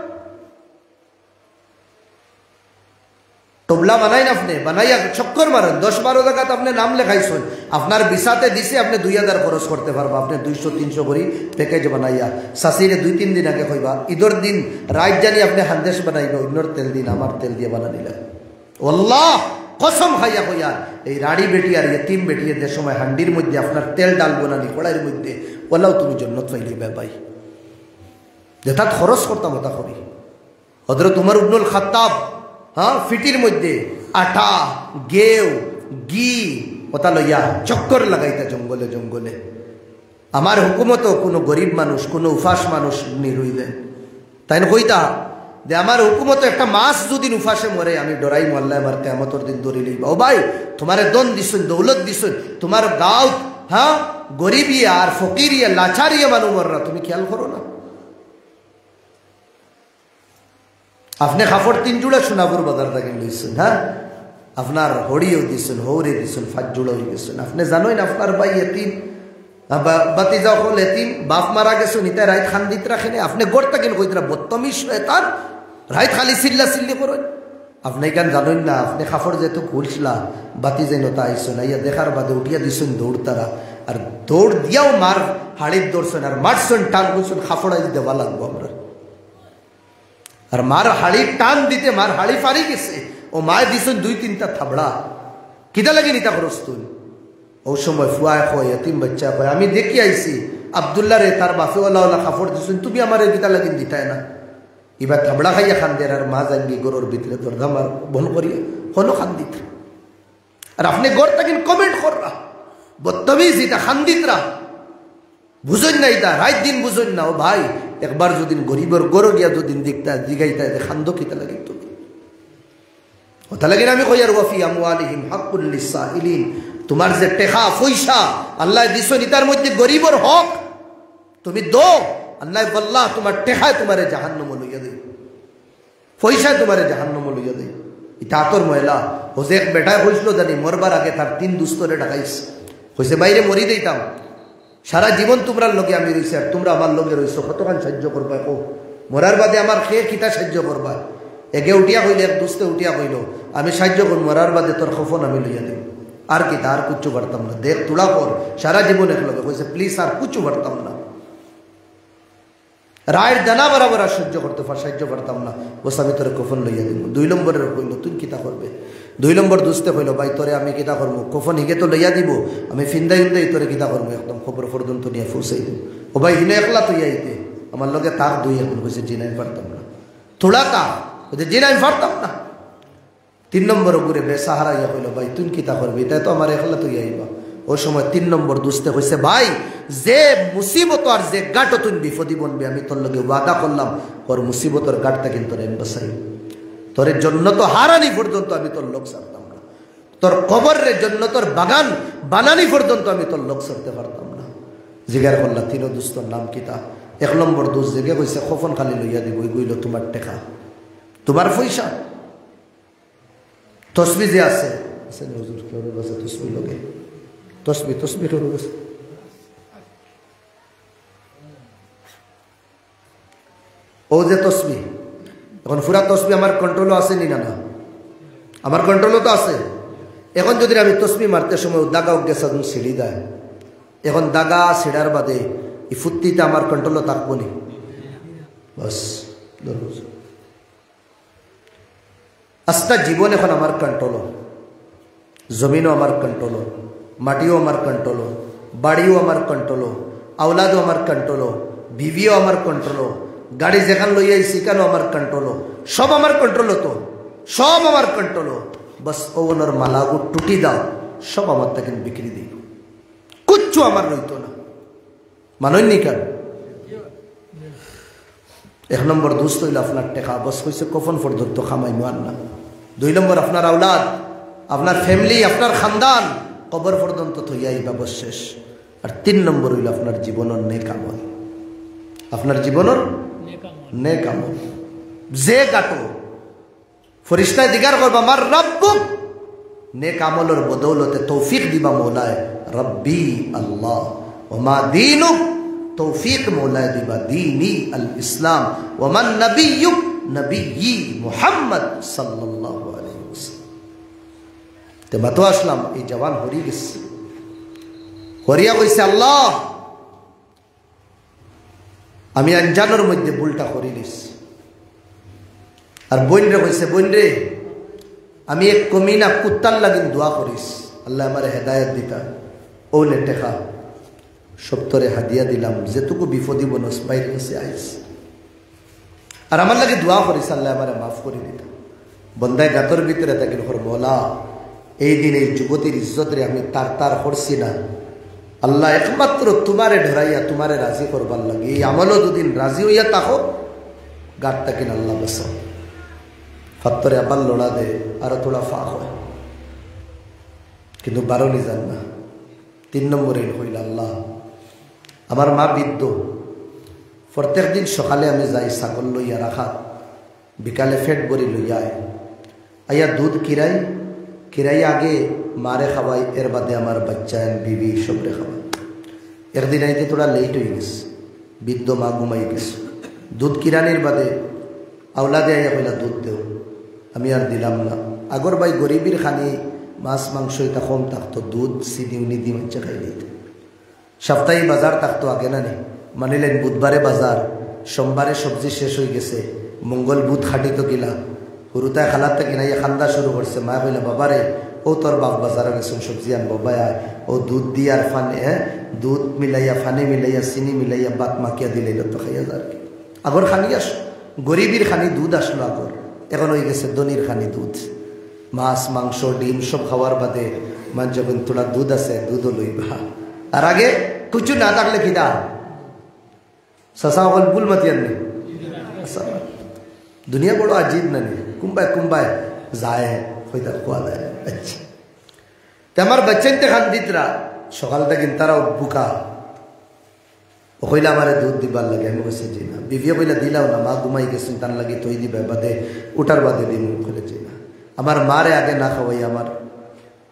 টবলা বানাই না আপনি বানাইয়া চক্কর মারেন 10-12 জায়গাতে আপনি নাম লেখাইছেন আপনার বিসাতে দিছে আপনি 2000 খরচ করতে পারবা আপনি 200-300 করে প্যাকেজ বানাইয়া শাশিরে 2-3 দিন আগে কইবা ঈদর দিন রাইট জানি আপনি হান্দেশ বানাইবা অন্যর তেল দিন আমার তেল দিয়ে বানানিলা আল্লাহ কসম খাইয়া কইয়া এই রাড়ি বেটি আর ইতিম বেটি এর সময় হান্ডির মধ্যে আপনার তেল ডালবো না নি কড়াইয়ের মধ্যে ওলাও তুমি জান্নাত পাইলিবা ভাই যেটা খরচ করতাম ওটা করি হযরত উমর ইবনুল খাত্তাব হ্যাঁ ফিটির মধ্যে আটা গেও ঘি ওটা লইয়া চক্কর লাগাইতা জঙ্গলে জঙ্গলে আমার হুকুমত কোনো গরিব মানুষ কোনো উফাস মানুষ নিরইলেন তাই না কইতা যে আমার হুকুমত একটা মাস যদি উফাসে মরে আমি ডরাই মোল্লা আমার কিয়ামতের দিন ধরে লইবা ও ভাই তোমারে দন দিছুন দৌলত দিছুন তোমার গাঁও হ্যাঁ গরিবী আর ফকিরি লাচারি মানুষ মররা তুমি খেয়াল করো না আপনি কাপড় 3 জোড়া সোনাপুর বাজার থেকে লইছেন হ্যাঁ আপনার হড়িও দিছেন হৌরে দিছেন 5 জোড়া হয়ে গেছেন আপনি জানোই না আপনার ভাই এতিম বাতিজা হল এতিম বাপ মারা গেছেন ইতা রাইত খান দিতে রাখেন আপনি গড় থাকেন কইতরা বদতমিজ শয়তান রাইত খালি চিল্লা চিল্লি করেন আপনি কেন জানোই না আপনি কাপড় যেহেতু খুলছিলা বাতি যেন তা আইসেন আইয়া দেখার বাদে উঠিয়া দিছেন দৌড় তারা আর দৌড় দিয়াও মার হাড়ির দৌড়ছেন আর মারছেন টান করছেন কাপড় আজ দেওয়া লাগবো আমরা আর মার হাড়ি টান দিতে মার হাড়ি পারি গেছে ও মায় দিছেন 2-3টা থাবড়া কিটা লাগে নিতা খরচ তুই ও সময় ফুয়ায় কয় এতিম বাচ্চা কয় আমি দেখি আইছি আব্দুল্লাহ রে তার বাফেওয়ালা কাপড় দিছেন তুমি আমার কিটা লাগিন দিতাই না এবার থাবড়া খাইয়া খান দের আর মা জানবি গরুর ভিতরে তোর ধামার বন করিয়া হলো খান দিতে আর আপনি গড় থাকেন কমেন্ট কররা বদতমিজ এটা খান্দিতরা বুঝুন না এটা রাত দিন বুঝুন না ও ভাই একবার যদি গরিবর গড় গিয়া যদি দিগাইতা খান্দ কিতা লাগে তুমি ওটা লাগে আমি কই আর ওয়াফি আমওয়ালিহিম হাক্কুল লিসাইলিন তোমার যে টেকা পয়সা আল্লাহ দিছো নিতার মধ্যে গরিবর হক তুমি দো আল্লাহ বল্লাহ তোমার টেকায় তোমারে জাহান্নামে লইয়া দেই পয়সা তোমারে জাহান্নামে লইয়া দেই এটা আতর ময়লা হোসে এক বেটায় হইছিল জানি মরবার আগে তার 3 দুস্তরে ডাকাইস হইছে বাইরে মরি দিতাম সারা জীবন তোমরার লগে আমি রইছি আর তোমরা আমার লগে রইছো কতখান সাহায্য করবা কো মরার বাদে আমার খেয়ে কিতা সাহায্য করবা এগে উঠিয়া কইলে এক দুস্তে উঠিয়া কইল আমি সাহায্য করব মরার বাদে তোর খফন আমি লইয়া দেব আর কি তার কুচ্ছু পারতাম না দেখ তুলা কর সারা জীবন এক লগে কইছে প্লিজ আর কুচ্ছু পারতাম না রায়ের জানা বরাবর সহ্য করতে সাহায্য করতাম না বস আমি তোরে কফন লইয়া দিব 2 নম্বরের কইল তুই কিতা করবে 2 নম্বর দুস্তে কইল ভাই তোরে আমি কিতা করব কফন হিগে তো লইয়া দিব আমি ফিন্দাই উন্দাই তোরে কিতা করব একদম খবর পর্যন্ত নিয়ে ফুসাই দিব ও ভাই হিনে একলা তুই আইতে আমার লগে তাক দুই এখন কইছে জিনাই পারতাম না থোড়া তা ওদের জিনাই পারতাম না 3 নম্বর উপরে বেসাহারা ইয়া কইল ভাই তুই কিতা করবি তাই তো আমার একলা তুই আইবা ওই সময় 3 নম্বর দুস্তে কইছে ভাই যে মুসিবত আর যে গাটো তুই বিপদি বনবি আমি তোর লগে ওয়াদা করলাম ওর মুসিবতর গাটটা কিন্তু রেন বসাই তোর জন্য তো হারানি পর্যন্ত আমি তোর লোক ছাড়তাম না তোর কবরের জন্য তোর বাগান বানানি পর্যন্ত আমি তোর লোক ছাড়তে পারতাম না জিগার করলা 3 দুস্তর নাম কিতা 1 নম্বর দুস জেগে কইছে খফন খালি লইয়া দিব কইল তোমার টেকা তোমার পয়সা তসবি যে আছে হুজুর কেউ বসে তসবি লগে তসবি কেউ বসে ও যে তসবি এখন পুরা তসবি আমার কন্ট্রোলও আছে নি না আমার কন্ট্রোলও তো আছে এখন যদি আমি তসবি মারতে সময় দাগা গেছে সিঁড়ি দেয় এখন দাগা সিঁড়ার বাদে এই ফুত্তিতে আমার কন্ট্রোলও থাকবো নি বাস আস্তা জীবন এখন আমার কন্ট্রোলও জমিনও আমার কন্ট্রোলও মাটিও আমার কন্ট্রোলও বাড়িও আমার কন্ট্রোলও আওলাদও আমার কন্ট্রোলও বিবিও আমার কন্ট্রোলও গাড়ি যেখান লইয়া শিখানো আমার কন্ট্রোলও সব আমার কন্ট্রোলও তো সব আমার কন্ট্রোলও বস ওনার মালাগু টুটি দাও সব আমার তাকে বিক্রি দিই কুচ্ছু আমার রইতো না মাননি কেন 1 নম্বর দুষ্ট হইল আপনার টেকা বস কইছে কফন পর্যন্ত খামাই মান না 2 নম্বর আপনার আওলাদ আপনার ফ্যামিলি আপনার খানদান কবর পর্যন্ত থইয়াই ব্যবস শেষ আর 3 নম্বর হইল আপনার জীবনের নেক আমল আপনার জীবনের নেক আমল যে গাটো ফরিস্তায় দিগার করবা আমার রব্বুক নেক আমলের বদৌলতে তৌফিক দিবা মৌলায় রব্বি আল্লাহ ওমা দীনুক তৌফিক মৌলায় দিবা দীনি আল ইসলাম ওমান নবিয়ুক নবিয়্যি মুহাম্মদ সাল্লাল্লাহু আলাইহি ওয়াসাল্লাম তে বাতো আসলাম এই জওয়ান হরি গেছে হরিয়া কইছে আল্লাহ আমি আনজানোর মধ্যে ভুলটা করি দিস আর বোন রে কইছে বোন রে আমি এক কমিনা কুত্তার লাগিন দোয়া করিস আল্লাহ আমার হেদায়েত দিতা ও নে টেকা সপ্তরে হাদিয়া দিলাম যেটুকু বিপদি বনস বাইরে কাছে আইস আর আমার লাগে দোয়া করিস আল্লাহ আমার মাফ করে দিতা বন্দায় গাতর ভিতরে থাকিল হর মৌলা এই দিন এই যুবতীর ইজ্জতরে আমি তার করছি না আল্লাহ একমাত্র তোমারে ঢরাইয়া তোমারে রাজি করবার লাগে এই আমলও দুদিন রাজি হইয়া তাকো গাটটা কিন আল্লাহ বসাও ফাত্তরে আবার লোড়া দে আরো তোড়া ফাঁক হয় কিন্তু বারোনি যান না 3 নম্বরে হইল আল্লাহ আমার মা বৃদ্ধ প্রত্যেক দিন সকালে আমি যাই ছাগল লইয়া রাখা বিকালে ফেট বড়ি লইয়া আইয়া দুধ কিরাই আগে মারে খাওয়াই এর বাদে আমার বাচ্চা বিবি সবরে খাওয়াই একদিন আইতে তোরা লেট হয়ে গেছে বৃদ্ধ মা ঘুমাই গেছে দুধ কিরানির বাদে আওলাদে আইয়া কইলা দুধ দেও আমি আর দিলাম না আগর ভাই গরিবের খানি মাছ মাংস এটা কম থাকতো দুধ চিনি উনি দি বাচ্চা খাই দিত সপ্তাহে বাজার থাকতো আগে না নি মানিলেন বুধবারে বাজার সোমবারে সবজি শেষ হয়ে গেছে মঙ্গল বুধ খাটিত গিলা হুরুতায় খালাতে কিনাইয়া খান্দা শুরু করছে মা কইলা বাবারে ও তোর বাপ বাজারে গেছেন সবজি আনবো বায়া ও দুধ দিয়ে আর ফানে দুধ মিলাইয়া ফানে মিলাইয়া চিনি মিলাইয়া বাত মাকিয়া দিলাইল তো খাইয়া যার কি আগর খানি আস গরিবের খানি দুধ আসলো আগর এখন হয়ে গেছে ধনির খানি দুধ মাছ মাংস ডিম সব খাওয়ার বাদে মান যখন তোলা দুধ আছে দুধও লইবা আর আগে কিছু না থাকলে কিনা সসা হল ভুল মতিয়ার নেই দুনিয়া বড় আজীব না নেই কুম্বায় কুম্বায় যায় হয়তো খোয়া যায় আচ্ছা তো আমার বাচ্চাতে খান দিতরা সকাল থেকে তারা বুকা ও কইলা আমার দুধ দিবার লাগে আমি বসে যাই না বিবিও কইলা দিলাও না মা ঘুমাই গেছেন তার লাগে তৈ দিবে বাদে উঠার বাদে দিন খুলে যাই না আমার মারে আগে না খাওয়াই আমার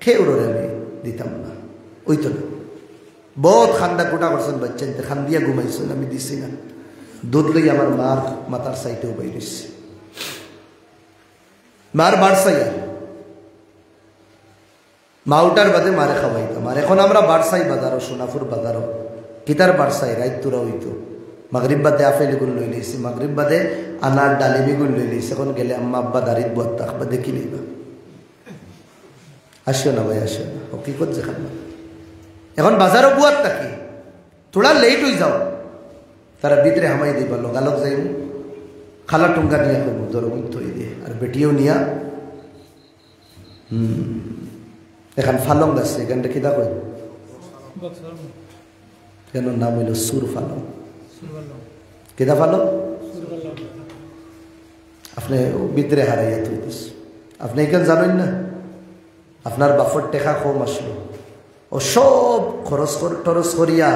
খেয়ে উড়ে আমি দিতাম না ওই তো না বহুত খান্দা কুটা করছেন বাচ্চাতে খান দিয়া ঘুমাইছেন আমি দিছি না দুধ লই আমার মার মাথার সাইটেও বাইরেছে মার বাড়সাই আর মা উঠার বাদে মারে খাওয়াইতাম আর এখন আমরা বাড়সাই বাজারও সোনাপুর বাজারও কিতার বাড়সাই রাইতুরা হইতো মাগরিব বাদে আপেল গুণ লই লইছি মাগরিব বাদে আনার ডালিমি গুণ লই লইছি এখন গেলে আম্মা আব্বা দাঁড়িয়ে বুয়ার তাকবা দেখি লইবা আসিও না ভাই আসিও না হকিকত যে খান এখন বাজারও বুয়ার তাকি থোড়া লেট হয়ে যাও তারা ভিতরে হামাই দিবা লগালগ যাইব খালা টুঙ্গা নিয়ে করবো দরগুন থই দিয়ে আর বেটিও নিয়া এখন ফালং আছে এখানটা কিতা কই কেন নাম হইল সুর ফালং কিতা ফালং আপনি ভিতরে হারাইয়া তুই দিস আপনি এখানে জানেন না আপনার বাফর টেকা কম আসলো ও সব খরচ টরচ করিয়া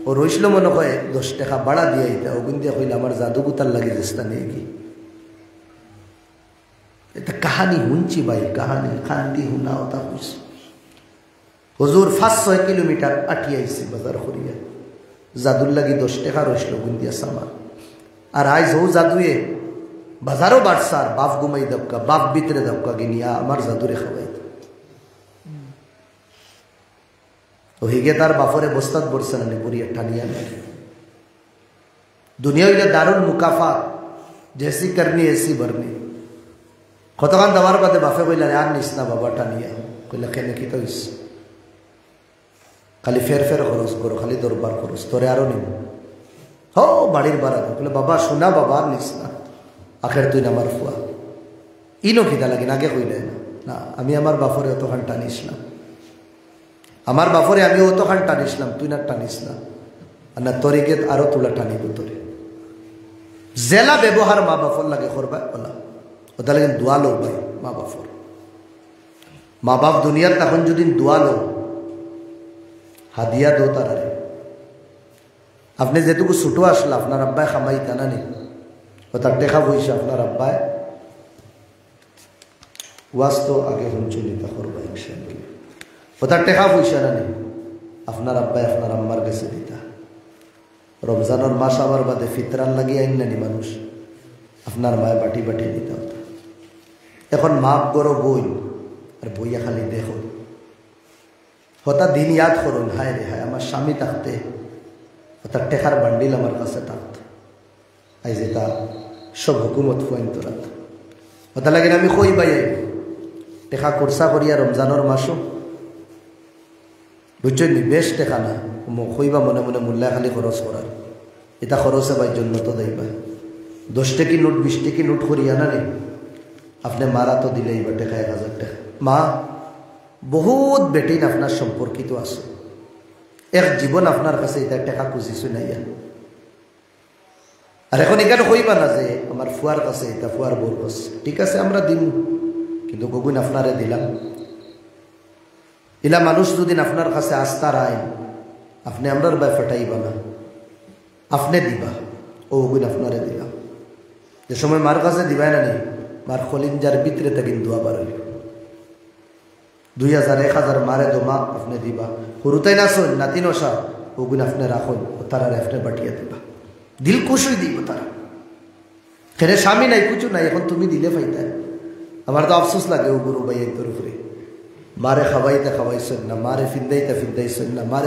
ও রইছিল মনে হয় 10 টাকা বাড়া দিয়ে এটা ওগুন দিয়ে কইলে আমার জাদুগুতার লাগে চেষ্টা নিয়ে কি এটা কাহানি শুনছি ভাই কাহানি খান্দি শুনা ওটা কইছি হুজুর 500 কিলোমিটার আটি আইছি বাজার করিয়া জাদুর লাগি 10 টাকা রইছিল ওগুন দিয়া সামান আর আইজ ও জাদুয়ে বাজারও বাড়সার বাপ ঘুমাই দবকা বাপ ভিতরে দবকা গিনিয়া আমার জাদুরে খাওয়াই ওহিগে তার বাফরে বস্তাত বলছে না বুড়িয়া ঠানিয়া দুনিয়া হইলে দারুল মুকাফাত জেসি করনি এসি ভরনি কতক্ষণ দেওয়ার বাদে বাফে কইলা আর নিস না বাবা টানিয়া কইলা কেন কি তো খালি ফের ফের খরচ করো খালি দরবার খরচ তোরে আরো নিব হো বাড়ির বাড়া বলে বাবা শোনা বাবা আর নিস না আখের তুই না আমার ফুয়া ইনো খিদা লাগিন আগে কইলে না আমি আমার বাফরে অতখান টানিস না আমার বাফরে আমি অতখান টানিসলাম তুই না টানিস না আর না তরিকে আরো তোলা টানিব তোরে জেলা ব্যবহার মা বাফর লাগে করবা বলা ওটা লাগে দোয়া লো ভাই মা বাফর মা বাপ দুনিয়ার তখন যদি দোয়া লো হাদিয়া দো তারারে আপনি যেটুকু ছুটো আসলে আপনার আব্বাই খামাই টানা নেই ও তার টেকা পয়সা আপনার আব্বাই ওয়াজ তো আগে শুনছুনি তা করবা ইনশাআল্লাহ ওটার টেকা পয়সা না নেই আপনার আব্বাই আপনার আম্মার কাছে দিতা রমজানের মাস আমার বাদে ফিতরার লাগিয়ে আইন নানি মানুষ আপনার মায়ে বাটি বাটি দিতে হতো এখন মাপ করো বই আর বইয়া খালি দেখো হতা দিন ইয়াদ করুন হায় রে হায় আমার স্বামী থাকতে ওটার টেকার বান্ডিল আমার কাছে থাকত আইজ এটা সব হুকুমত ফুয়াইন তোরাত ওটা লাগে আমি কই বাই টেকা কুরসা করিয়া রমজানের মাসও বুঝছেন নি বেশ টেকা না কইবা মনে মনে মূল্যা খালি খরচ করার এটা খরচে ভাই জন্য তো দেইবা 10 টাকি নোট 20 টাকি নোট করিয়া না রে আপনি মারা তো দিলেই বা টেকা 1000 টাকা মা বহুত বেটিন আপনার সম্পর্কিত আছে এক জীবন আপনার কাছে এটা টাকা খুঁজিছো নাইয়া আর এখন এখানে কইবা না যে আমার ফুয়ার কাছে এটা ফুয়ার বোর কাছে ঠিক আছে আমরা দিন কিন্তু গগুন আপনারে দিলাম ইলা মানুষ যদি আপনার কাছে আস্থা রায় আপনি আমরার বাই ফাটাইবা না আপনি দিবা ও গুণ আপনারে দিলাম যে সময় মার কাছে দিবাই না নেই মার খলিঞ্জার ভিতরে তা কিন্তু আবার 2000 1000 মারে দো মা আপনি দিবা হুরুতাই না শোন নাতি নশা ও গুণ আপনি রাখুন ও তারা আপনি বাটিয়া দিবা দিল খুশই দিব তারা ফেরে স্বামী নাই কিছু নাই এখন তুমি দিলে ফাইতা আমার তো আফসোস লাগে ও গুরু ভাই তোর উপরে মারে খাওয়াইতে খাওয়াইছেন না মারে ফিন্দাইতে ফিন্দাইছেন না মারে